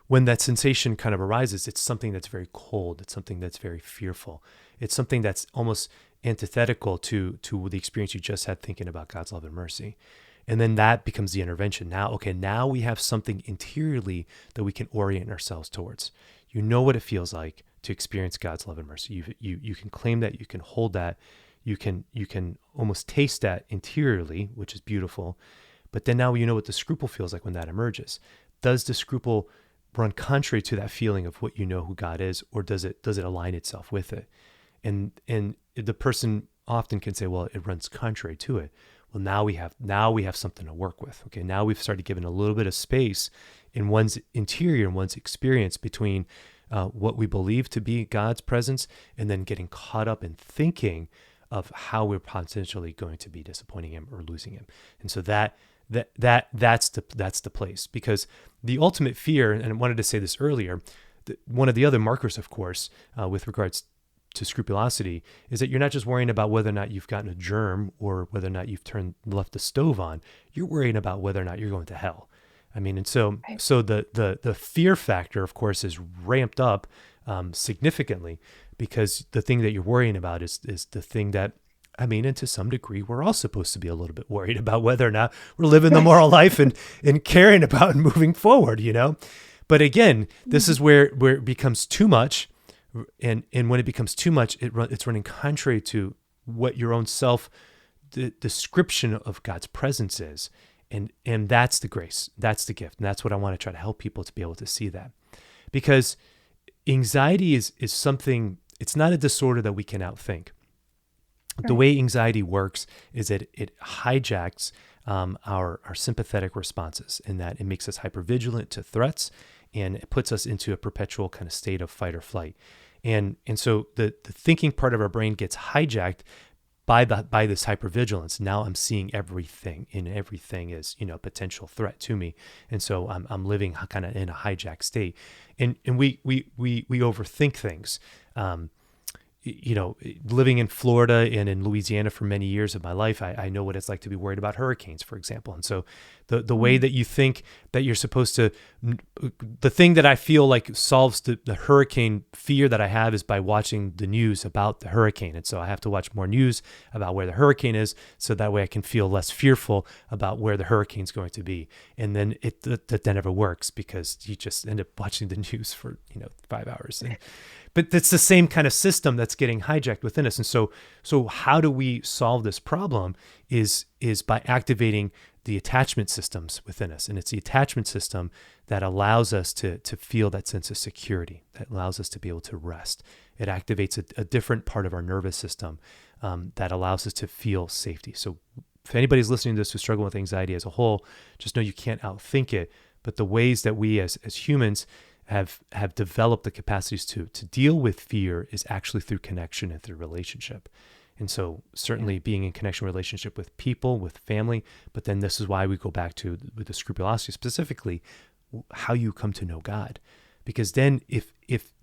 when that sensation kind of arises, it's something that's very cold. It's something that's very fearful. It's something that's almost antithetical to the experience you just had thinking about God's love and mercy. And then that becomes the intervention. Now we have something interiorly that we can orient ourselves towards. You know what it feels like to experience God's love and mercy. You can claim that, you can hold that, you can almost taste that interiorly, which is beautiful. But then now you know what the scruple feels like when that emerges. Does the scruple run contrary to that feeling of what you know who God is, or does it align itself with it? And the person often can say, well, it runs contrary to it. Well, now we have something to work with. Okay, now we've started giving a little bit of space in one's interior and one's experience between what we believe to be God's presence, and then getting caught up in thinking of how we're potentially going to be disappointing him or losing him. And so that's the place, because the ultimate fear, and I wanted to say this earlier, one of the other markers, of course, with regards to scrupulosity, is that you're not just worrying about whether or not you've gotten a germ or whether or not you've left the stove on. You're worrying about whether or not you're going to hell. I mean, and so the fear factor, of course, is ramped up significantly, because the thing that you're worrying about is the thing that, I mean, and to some degree, we're all supposed to be a little bit worried about whether or not we're living the moral life and caring about and moving forward, But again, this is where it becomes too much. And when it becomes too much, it's running contrary to what your own self the description of God's presence is. And that's the grace, that's the gift. And that's what I want to try to help people to be able to see that. Because anxiety is something, it's not a disorder that we can outthink. Right. The way anxiety works is that it hijacks our sympathetic responses, in that it makes us hypervigilant to threats, and it puts us into a perpetual kind of state of fight or flight. And so the thinking part of our brain gets hijacked by this hypervigilance. Now I'm seeing everything, and everything is, a potential threat to me. And so I'm living kind of in a hijacked state. And we overthink things. Living in Florida and in Louisiana for many years of my life, I know what it's like to be worried about hurricanes, for example. And so the way that you think that you're supposed to, the thing that I feel like solves the hurricane fear that I have is by watching the news about the hurricane. And so I have to watch more news about where the hurricane is, so that way I can feel less fearful about where the hurricane's going to be. And then that never works, because you just end up watching the news for 5 hours. But it's the same kind of system that's getting hijacked within us. And so how do we solve this problem is by activating the attachment systems within us. And it's the attachment system that allows us to feel that sense of security, that allows us to be able to rest. It activates a different part of our nervous system that allows us to feel safety. So if anybody's listening to this who struggle with anxiety as a whole, just know you can't outthink it. But the ways that we as humans have developed the capacities to deal with fear is actually through connection and through relationship. And so certainly being in connection relationship with people, with family, but then this is why we go back to with the scrupulosity, specifically how you come to know God. Because then if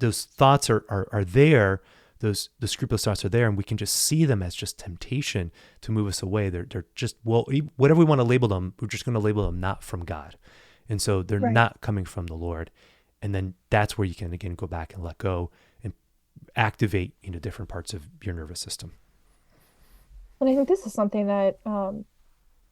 those thoughts are there, the scrupulous thoughts are there, and we can just see them as just temptation to move us away. They're just, whatever we want to label them, we're just going to label them not from God. And so they're not coming from the Lord. And then that's where you can, again, go back and let go and activate, different parts of your nervous system. And I think this is something that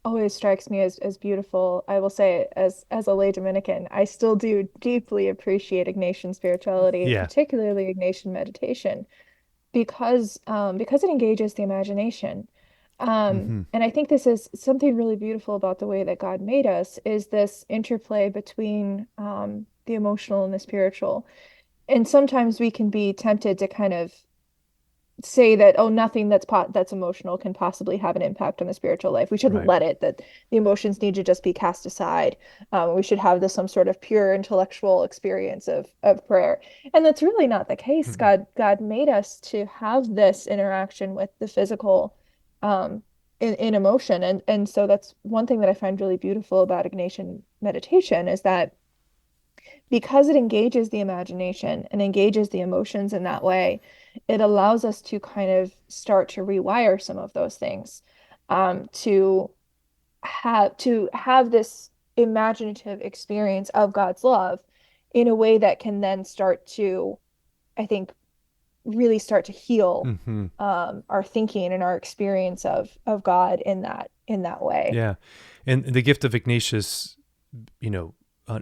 always strikes me as beautiful. I will say, as a lay Dominican, I still do deeply appreciate Ignatian spirituality, particularly Ignatian meditation. because it engages the imagination. Hmm. And I think this is something really beautiful about the way that God made us is this interplay between the emotional and the spiritual. And sometimes we can be tempted to kind of say that, oh, nothing that's emotional can possibly have an impact on the spiritual life. We shouldn't Right. let it, that the emotions need to just be cast aside. We should have this some sort of pure intellectual experience of prayer. And that's really not the case. Hmm. God made us to have this interaction with the physical um in emotion. And so that's one thing that I find really beautiful about Ignatian meditation is that because it engages the imagination and engages the emotions in that way, it allows us to kind of start to rewire some of those things, to have this imaginative experience of God's love in a way that can then start to, I think, really start to heal Hmm. our thinking and our experience of God in that way. Yeah. And the gift of Ignatius, you know,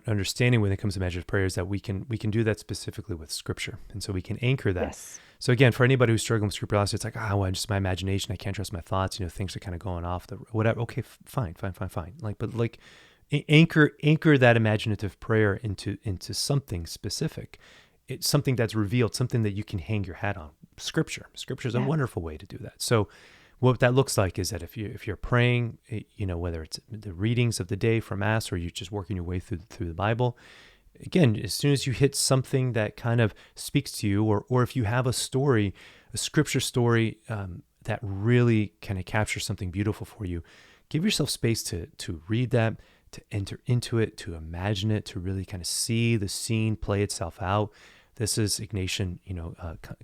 understanding when it comes to imaginative prayer is that we can do that specifically with scripture. And so we can anchor that. Yes. So again, for anybody who's struggling with scrupulosity, it's like, well, just my imagination. I can't trust my thoughts. Things are kind of going off the whatever. Okay, fine, fine, fine, fine. But anchor that imaginative prayer into something specific. It's something that's revealed, something that you can hang your hat on. Scripture is a Yes. wonderful way to do that. So what that looks like is that if you're praying, whether it's the readings of the day from mass or you're just working your way through the Bible, again, as soon as you hit something that kind of speaks to you, or if you have a story, a scripture story that really kind of captures something beautiful for you, give yourself space to read that, to enter into it, to imagine it, to really kind of see the scene play itself out. This is Ignatian,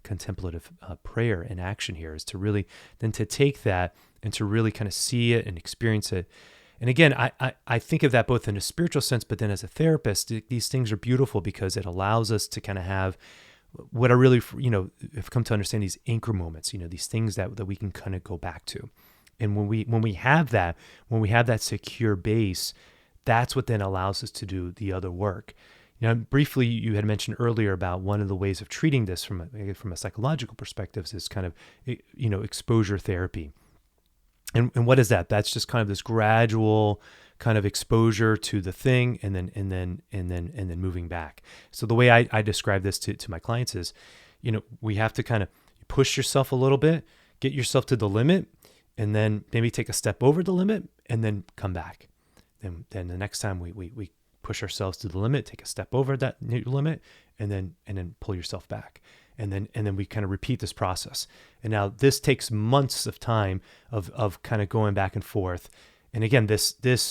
contemplative prayer in action here, is to really then to take that and to really kind of see it and experience it. And again, I think of that both in a spiritual sense, but then as a therapist, these things are beautiful because it allows us to kind of have what I really, have come to understand, these anchor moments, these things that we can kind of go back to. And when we have that secure base, that's what then allows us to do the other work. Briefly, you had mentioned earlier about one of the ways of treating this from a psychological perspective is kind of, exposure therapy. And what is that? That's just kind of this gradual kind of exposure to the thing, and then moving back. So the way I describe this to my clients is, we have to kind of push yourself a little bit, get yourself to the limit, and then maybe take a step over the limit, and then come back. Then the next time we push ourselves to the limit, take a step over that new limit, and then pull yourself back. And then we kind of repeat this process. And now this takes months of time of kind of going back and forth. And again, this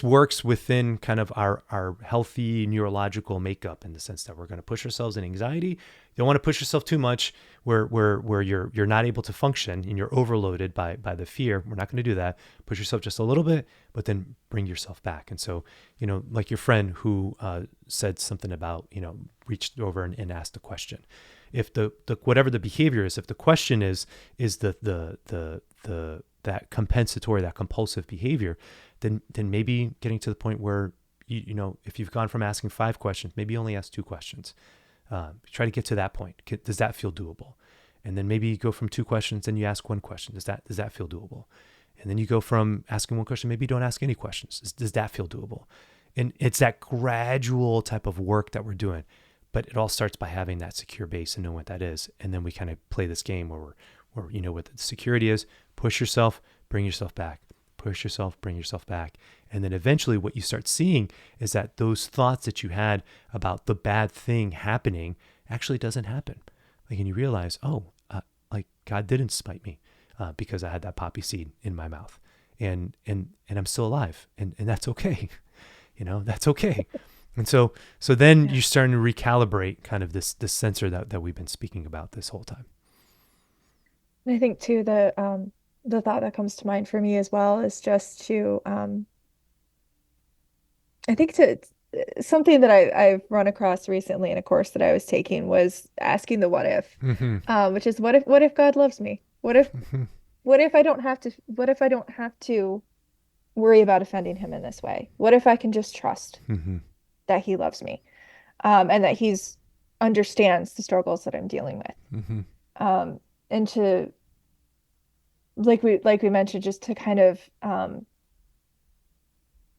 works within kind of our healthy neurological makeup, in the sense that we're going to push ourselves in anxiety. You don't want to push yourself too much where you're not able to function and you're overloaded by the fear. We're not going to do that. Push yourself just a little bit, but then bring yourself back. And so, like your friend who said something about, reached over and asked a question. If the whatever the behavior is, if the question is the that compensatory, that compulsive behavior, then maybe getting to the point where if you've gone from asking 5 questions, maybe only ask 2 questions. Try to get to that point. Does that feel doable? And then maybe you go from 2 questions and you ask 1 question. Does that feel doable? And then you go from asking 1 question, maybe you don't ask any questions. Does that feel doable? And it's that gradual type of work that we're doing. But it all starts by having that secure base and knowing what that is. And then we kind of play this game where what the security is, push yourself, bring yourself back, push yourself, bring yourself back. And then eventually what you start seeing is that those thoughts that you had about the bad thing happening actually doesn't happen. And you realize, like God didn't spite me because I had that poppy seed in my mouth, and I'm still alive, and that's okay. That's okay. And so then Yeah. you're starting to recalibrate kind of this sensor that we've been speaking about this whole time. And I think too the thought that comes to mind for me as well is just to I think to something that I've run across recently in a course that I was taking was asking the what if, Mm-hmm. which is what if God loves me? Mm-hmm. What if I don't have to worry about offending him in this way? What if I can just trust Mm-hmm. that he loves me, and that he's understands the struggles that I'm dealing with? Mm-hmm. And to, like we mentioned, just to kind of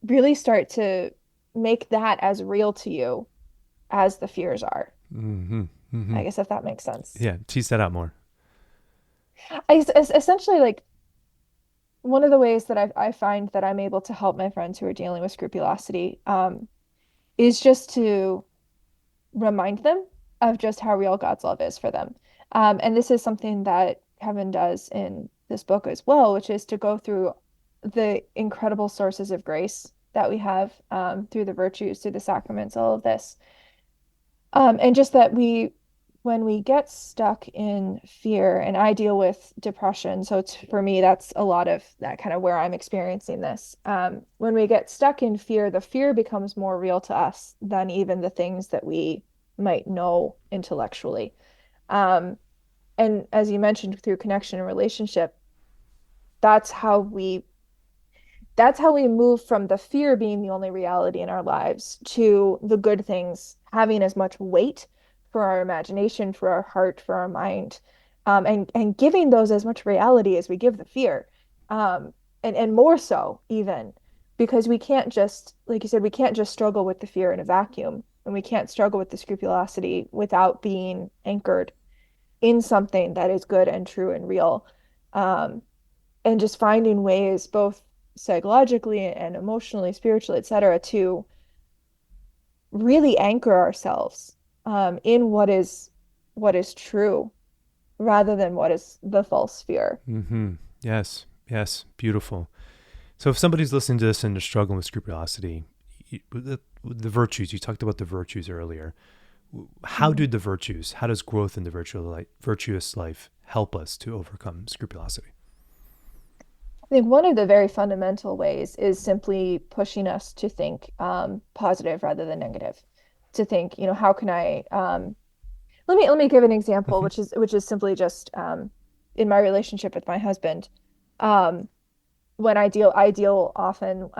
really start to make that as real to you as the fears are. Mm-hmm. Mm-hmm. I guess if that makes sense. Yeah, tease that out more. Essentially, like one of the ways that I find that I'm able to help my friends who are dealing with scrupulosity is just to remind them of just how real God's love is for them. And this is something that Kevin does in this book as well, which is to go through the incredible sources of grace that we have through the virtues, through the sacraments, all of this. And just that when we get stuck in fear, and I deal with depression, so for me, that's a lot of that kind of where I'm experiencing this. When we get stuck in fear, the fear becomes more real to us than even the things that we might know intellectually. Um, and as you mentioned, through connection and relationship, that's how we that's how we move from the fear being the only reality in our lives to the good things having as much weight for our imagination, for our heart, for our mind, and giving those as much reality as we give the fear, and more so even because we can't just, like you said, we can't just struggle with the fear in a vacuum, and we can't struggle with the scrupulosity without being anchored in something that is good and true and real. Um, and just finding ways both psychologically and emotionally, spiritually, etc., to really anchor ourselves in what is true rather than what is the false fear. Mm-hmm. Yes. Yes. Beautiful. So if somebody's listening to this and they're struggling with scrupulosity, the virtues, you talked about the virtues earlier. How do the virtues, how does growth in the virtuous life help us to overcome scrupulosity? I think one of the very fundamental ways is simply pushing us to think positive rather than negative. To think, how can I let me give an example, Mm-hmm. which is simply just in my relationship with my husband. Um, when I deal often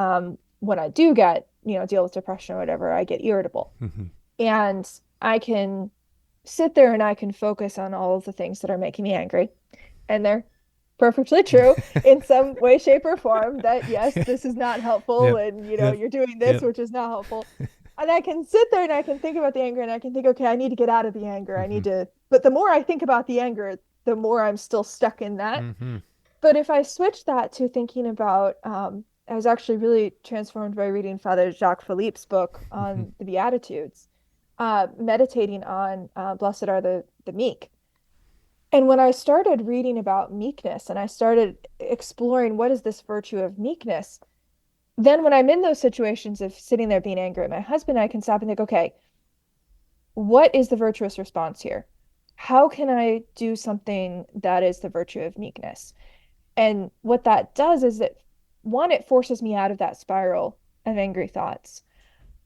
when I do get, deal with depression or whatever, I get irritable. Mm-hmm. And I can sit there and I can focus on all of the things that are making me angry. And they're perfectly true in some way, shape, or form that yes, this is not helpful, Yep. and Yep. you're doing this, Yep. which is not helpful. And I can sit there and I can think about the anger and I can think, okay, I need to get out of the anger. I Mm-hmm. need to, but the more I think about the anger, the more I'm still stuck in that. Mm-hmm. But if I switch that to thinking about, I was actually really transformed by reading Father Jacques Philippe's book Mm-hmm. on the Beatitudes, meditating on blessed are the meek. And when I started reading about meekness and I started exploring what is this virtue of meekness, then when I'm in those situations of sitting there being angry at my husband, I can stop and think, okay, what is the virtuous response here? How can I do something that is the virtue of meekness? And what that does is that one, it forces me out of that spiral of angry thoughts,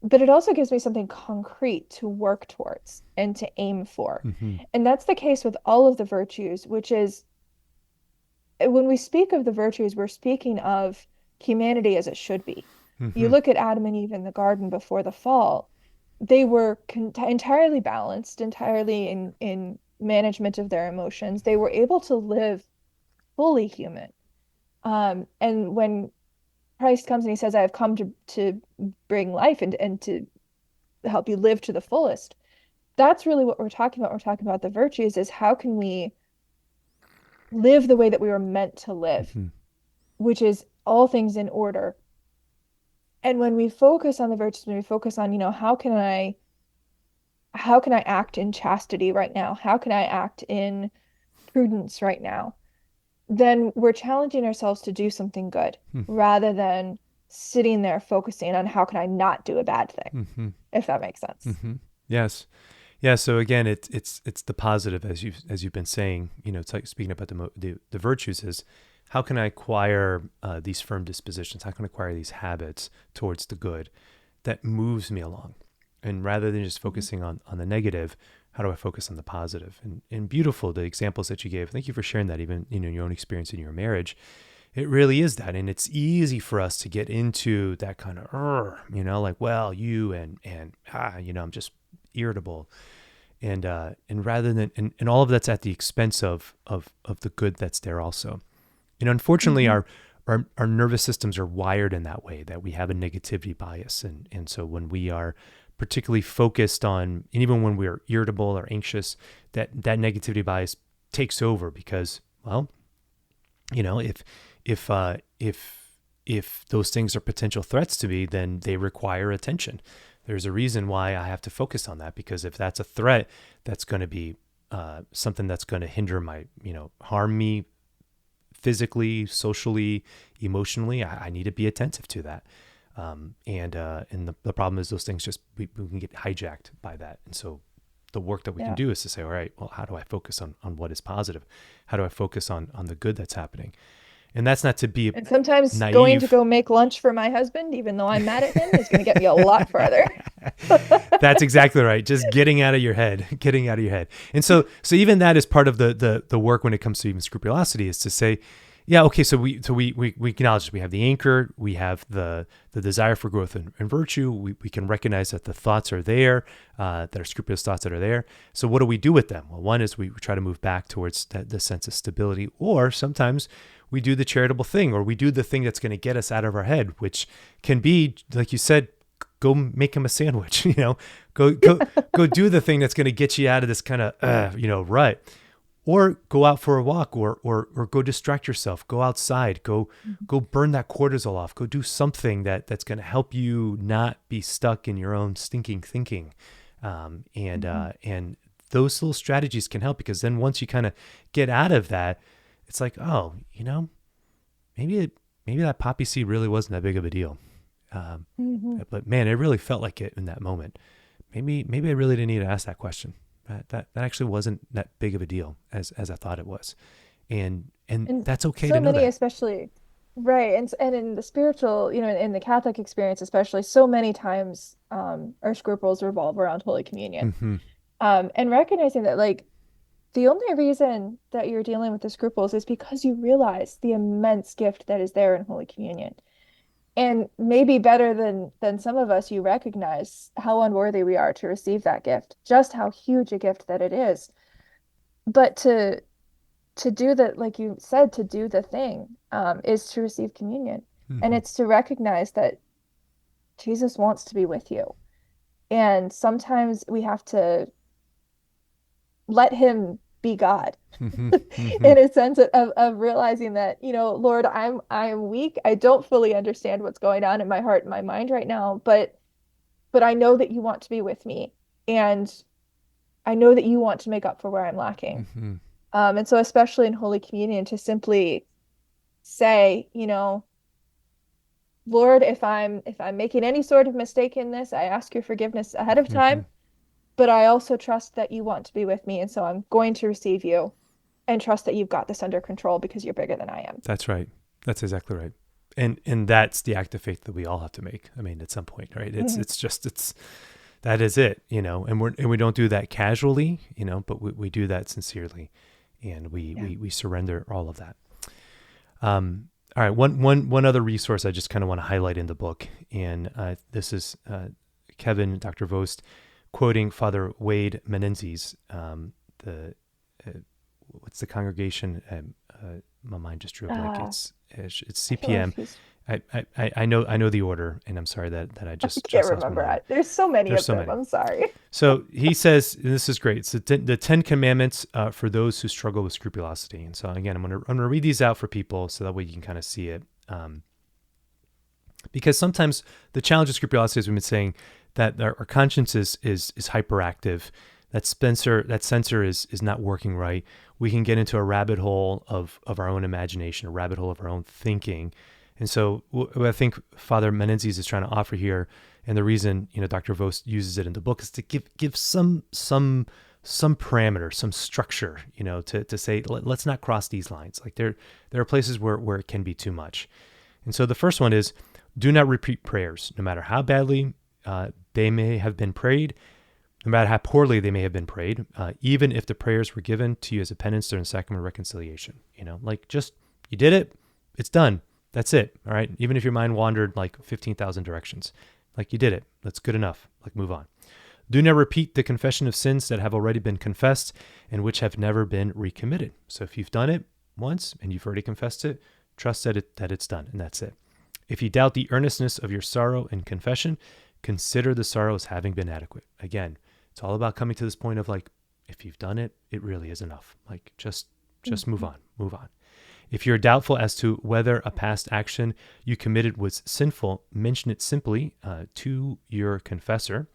but it also gives me something concrete to work towards and to aim for. Mm-hmm. And that's the case with all of the virtues, which is when we speak of the virtues, we're speaking of humanity as it should be. You Mm-hmm. look at Adam and Eve in the garden before the fall, they were entirely balanced, entirely in management of their emotions. They were able to live fully human. And when Christ comes and he says, I have come to bring life and to help you live to the fullest, that's really what we're talking about. We're talking about the virtues is how can we live the way that we were meant to live, Mm-hmm. which is all things in order. And when we focus on the virtues, when we focus on, how can I act in chastity right now? How can I act in prudence right now? Then we're challenging ourselves to do something good rather than sitting there focusing on how can I not do a bad thing, Mm-hmm. if that makes sense. Mm-hmm. Yes. Yeah. So again, it's the positive as you've been saying. It's like speaking about the virtues is how can I acquire these firm dispositions? How can I acquire these habits towards the good that moves me along? And rather than just focusing on the negative, how do I focus on the positive? And beautiful, the examples that you gave. Thank you for sharing that, even your own experience in your marriage. It really is that. And it's easy for us to get into that kind of, like, well, you and I'm just irritable. and rather than and all of that's at the expense of the good that's there also. And unfortunately, our nervous systems are wired in that way, that we have a negativity bias, and so when we are particularly focused on, and even when we're irritable or anxious, that negativity bias takes over because, well, if those things are potential threats to me, then they require attention. There's a reason why I have to focus on that, because if that's a threat, that's going to be something that's going to hinder my, harm me physically, socially, emotionally. I need to be attentive to that. And the problem is those things just, we can get hijacked by that. And so the work that we can do is to say, all right, well, how do I focus on what is positive? How do I focus on the good that's happening? And that's not to be And sometimes naive. going to go make lunch for my husband, even though I'm mad at him, is going to get me a lot further. That's exactly right. Just getting out of your head. And so even that is part of the work when it comes to even scrupulosity, is to say, yeah, okay, so we acknowledge we have the anchor, we have the desire for growth and virtue. We can recognize that the thoughts are there, that are scrupulous thoughts that are there. So what do we do with them? Well, one is we try to move back towards the sense of stability, or sometimes we do the charitable thing, or we do the thing that's going to get us out of our head, which can be, like you said, go make him a sandwich, go do the thing that's going to get you out of this kind of, rut, or go out for a walk, or go distract yourself, go outside, go burn that cortisol off, go do something that's going to help you not be stuck in your own stinking thinking. And those little strategies can help, because then once you kind of get out of that, it's like, oh, maybe that poppy seed really wasn't that big of a deal. But man, it really felt like it in that moment. Maybe I really didn't need to ask that question. That actually wasn't that big of a deal as I thought it was. And that's okay to know that. Especially, right. And in the spiritual, in the Catholic experience, especially, so many times, our scruples revolve around Holy Communion. And recognizing that, like, the only reason that you're dealing with the scruples is because you realize the immense gift that is there in Holy Communion. And maybe better than some of us, you recognize how unworthy we are to receive that gift, just how huge a gift that it is. But to do that, like you said, to do the thing, is to receive communion. And it's to recognize that Jesus wants to be with you. And sometimes we have to let him be God, in a sense of realizing that, Lord, I'm weak. I don't fully understand what's going on in my heart and my mind right now, but I know that you want to be with me, and I know that you want to make up for where I'm lacking. And so especially in Holy Communion, to simply say, Lord, if I'm making any sort of mistake in this, I ask your forgiveness ahead of time. But I also trust that you want to be with me, and so I'm going to receive you and trust that you've got this under control because you're bigger than I am. That's right. That's exactly right. And that's the act of faith that we all have to make. I mean, at some point, right? That is it, and we don't do that casually, but we do that sincerely, and we surrender all of that. All right. One other resource I just kind of want to highlight in the book, and this is Kevin, Dr. Vost, quoting Father Wade Menenzies, what's the congregation? My mind just drew a blank. It's CPM. I know the order, and I'm sorry that I just can't remember. There's so many of them. I'm sorry. So he says, and this is great. It's the 10 Commandments for those who struggle with scrupulosity. And so again, I'm gonna read these out for people so that way you can kind of see it. Because sometimes the challenge of scrupulosity, as we've been saying, that our conscience is hyperactive. That sensor is not working right. We can get into a rabbit hole of our own imagination, a rabbit hole of our own thinking. And so what I think Father Menenzies is trying to offer here, and the reason Dr. Vost uses it in the book, is to give some parameter, some structure, to say, let's not cross these lines. Like there are places where it can be too much. And so the first one is, do not repeat prayers, no matter how badly they may have been prayed, no matter how poorly they may have been prayed, even if the prayers were given to you as a penance during the sacrament of reconciliation. Like, just, you did it, it's done. That's it. All right. Even if your mind wandered like 15,000 directions, like, you did it. That's good enough. Like, move on. Do not repeat the confession of sins that have already been confessed and which have never been recommitted. So if you've done it once and you've already confessed it, trust that it's done, and that's it. If you doubt the earnestness of your sorrow and confession, consider the sorrow as having been adequate. Again, it's all about coming to this point of like, if you've done it, it really is enough. Like, just move on. If you're doubtful as to whether a past action you committed was sinful, mention it simply to your confessor.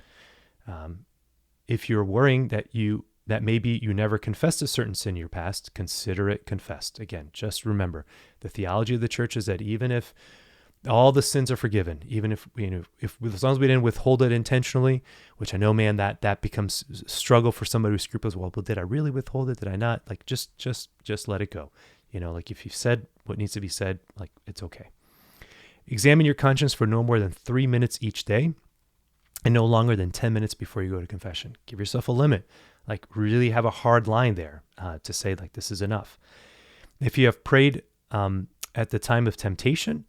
If you're worrying that maybe you never confessed a certain sin in your past, consider it confessed. Again, just remember, the theology of the church is that even if all the sins are forgiven, even if as long as we didn't withhold it intentionally, which I know, man, that becomes a struggle for somebody who's scrupulous. Well, did I really withhold it? Did I not? Like, just let it go. Like if you've said what needs to be said, like, it's okay. Examine your conscience for no more than 3 minutes each day and no longer than 10 minutes before you go to confession. Give yourself a limit. Like, really have a hard line there to say, like, this is enough. If you have prayed at the time of temptation,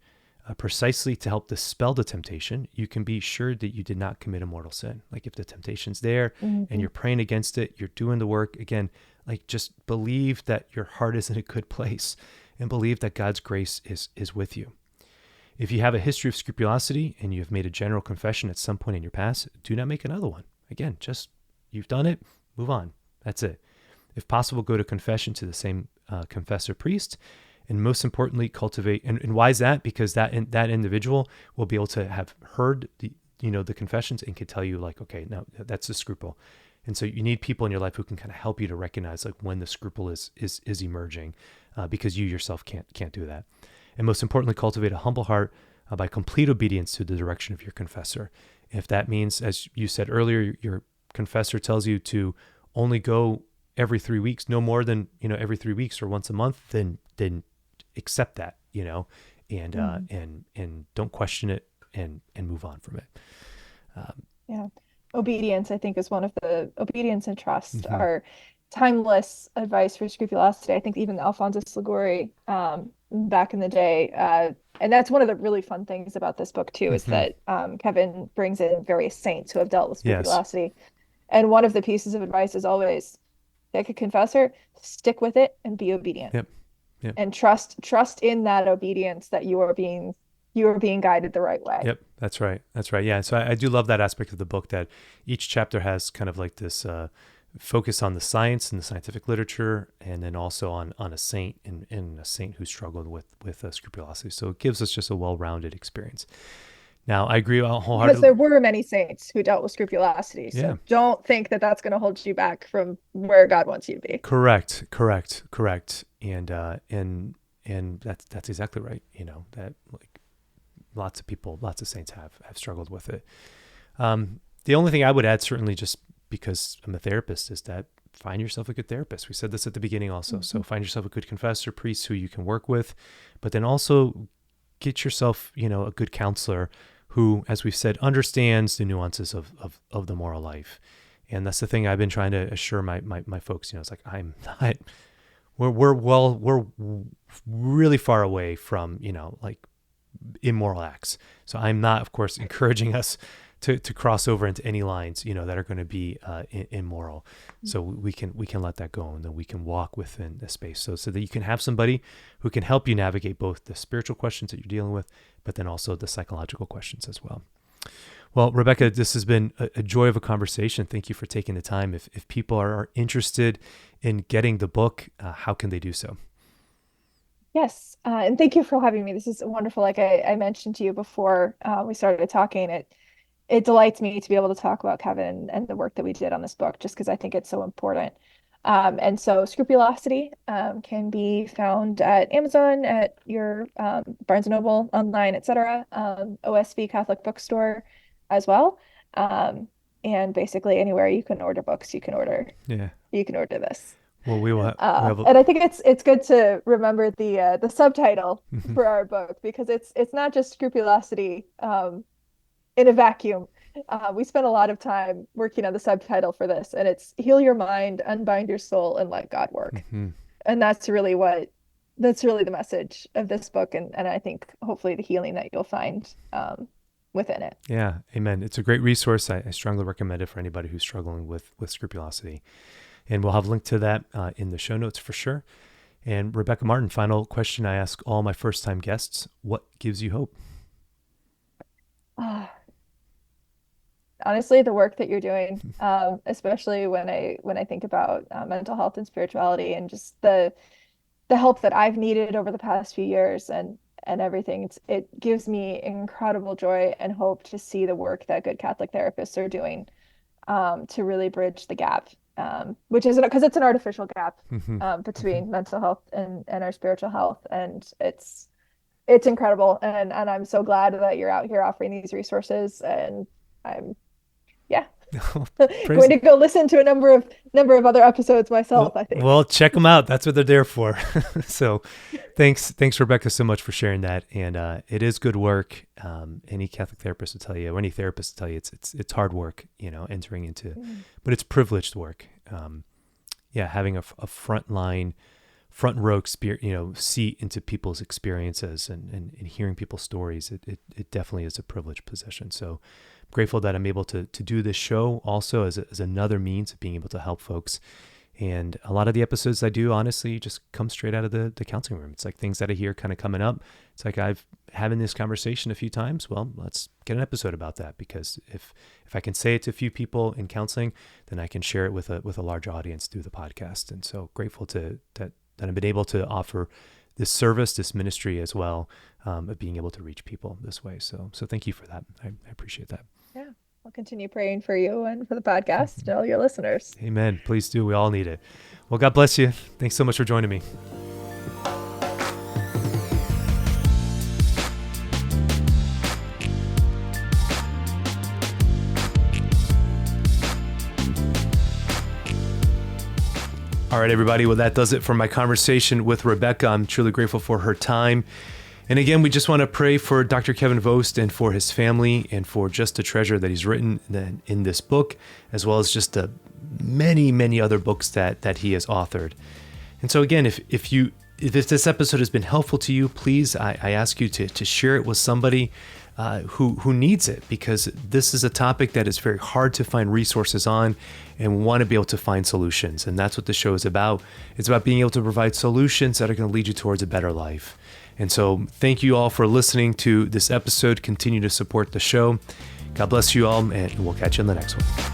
precisely to help dispel the temptation, you can be sure that you did not commit a mortal sin. Like, if the temptation's there and you're praying against it, you're doing the work, again, like, just believe that your heart is in a good place and believe that God's grace is with you. If you have a history of scrupulosity and you have made a general confession at some point in your past, do not make another one. Again, just, you've done it, move on. That's it. If possible, go to confession to the same confessor priest. And most importantly, cultivate. And why is that? Because that individual will be able to have heard the confessions and can tell you, like, okay, no, that's a scruple. And so you need people in your life who can kind of help you to recognize, like, when the scruple is emerging, because you yourself can't do that. And most importantly, cultivate a humble heart by complete obedience to the direction of your confessor. If that means, as you said earlier, your confessor tells you to only go every 3 weeks, no more than every 3 weeks or once a month, then accept that, and don't question it, and move on from it. Yeah. Obedience, I think, is one of the obedience and trust are timeless advice for scrupulosity. I think even Alphonsus Liguori, back in the day, and that's one of the really fun things about this book too, is that Kevin brings in various saints who have dealt with scrupulosity. Yes. And one of the pieces of advice is always, like a confessor, stick with it and be obedient. Yep. And trust in that obedience that you are being guided the right way. Yep, that's right. Yeah, so I do love that aspect of the book, that each chapter has kind of like this focus on the science and the scientific literature, and then also on a saint and a saint who struggled with scrupulosity. So it gives us just a well-rounded experience. Now, I agree wholeheartedly. Because there were many saints who dealt with scrupulosity. So don't think that that's going to hold you back from where God wants you to be. Correct. And that's exactly right. That, like, lots of saints have struggled with it. The only thing I would add, certainly just because I'm a therapist, is that find yourself a good therapist. We said this at the beginning also. So find yourself a good confessor, priest who you can work with, but then also get yourself, a good counselor who, as we've said, understands the nuances of the moral life. And that's the thing I've been trying to assure my folks. It's like, I'm not. We're really far away from like immoral acts. So I'm not, of course, encouraging us to cross over into any lines that are going to be immoral. So we can let that go, and then we can walk within the space. So that you can have somebody who can help you navigate both the spiritual questions that you're dealing with, but then also the psychological questions as well. Well, Rebecca, this has been a joy of a conversation. Thank you for taking the time. If people are interested in getting the book, how can they do so? Yes, and thank you for having me. This is wonderful. Like I mentioned to you before we started talking, it delights me to be able to talk about Kevin and the work that we did on this book, just because I think it's so important. And so Scrupulosity can be found at Amazon, at your Barnes & Noble, online, etc., OSV Catholic Bookstore as well. And basically anywhere you can order books, you can order this. Well, we will and I think it's good to remember the subtitle for our book, because it's not just Scrupulosity in a vacuum. We spent a lot of time working on the subtitle for this, and it's Heal Your Mind, Unbind Your Soul, and Let God Work. And that's really the message of this book, and I think hopefully the healing that you'll find within it. Yeah, amen. It's a great resource. I strongly recommend it for anybody who's struggling with scrupulosity. And we'll have a link to that in the show notes for sure. And Rebecca Martin, final question I ask all my first-time guests: what gives you hope? Honestly, the work that you're doing, especially when I think about mental health and spirituality, and just the help that I've needed over the past few years, and everything. It gives me incredible joy and hope to see the work that good Catholic therapists are doing, to really bridge the gap, which isn't, because it's an artificial gap, between mental health and our spiritual health, and it's incredible, and I'm so glad that you're out here offering these resources, and I'm going to go listen to a number of other episodes myself, I think. Well, check them out. That's what they're there for. So thanks, Rebecca, so much for sharing that. And it is good work. Any Catholic therapist will tell you, or any therapist will tell you, it's hard work, entering into, but it's privileged work. Having a front row seat into people's experiences and hearing people's stories, it definitely is a privileged position. So I'm grateful that I'm able to do this show also as another means of being able to help folks. And a lot of the episodes I do, honestly, just come straight out of the counseling room. It's like things that I hear kind of coming up. It's like I've having this conversation a few times. Well, let's get an episode about that, because if I can say it to a few people in counseling, then I can share it with a large audience through the podcast. And so grateful that I've been able to offer this service, this ministry as well, of being able to reach people this way. So thank you for that. I appreciate that. Yeah. I'll continue praying for you and for the podcast and all your listeners. Amen. Please do. We all need it. Well, God bless you. Thanks so much for joining me. All right, everybody. Well, that does it for my conversation with Rebecca. I'm truly grateful for her time. And again, we just want to pray for Dr. Kevin Vost and for his family, and for just the treasure that he's written in this book, as well as just the many, many other books that he has authored. And so again, if this episode has been helpful to you, please, I ask you to share it with somebody who needs it, because this is a topic that is very hard to find resources on, and we want to be able to find solutions. And that's what the show is about. It's about being able to provide solutions that are going to lead you towards a better life. And so thank you all for listening to this episode. Continue to support the show. God bless you all, and we'll catch you in the next one.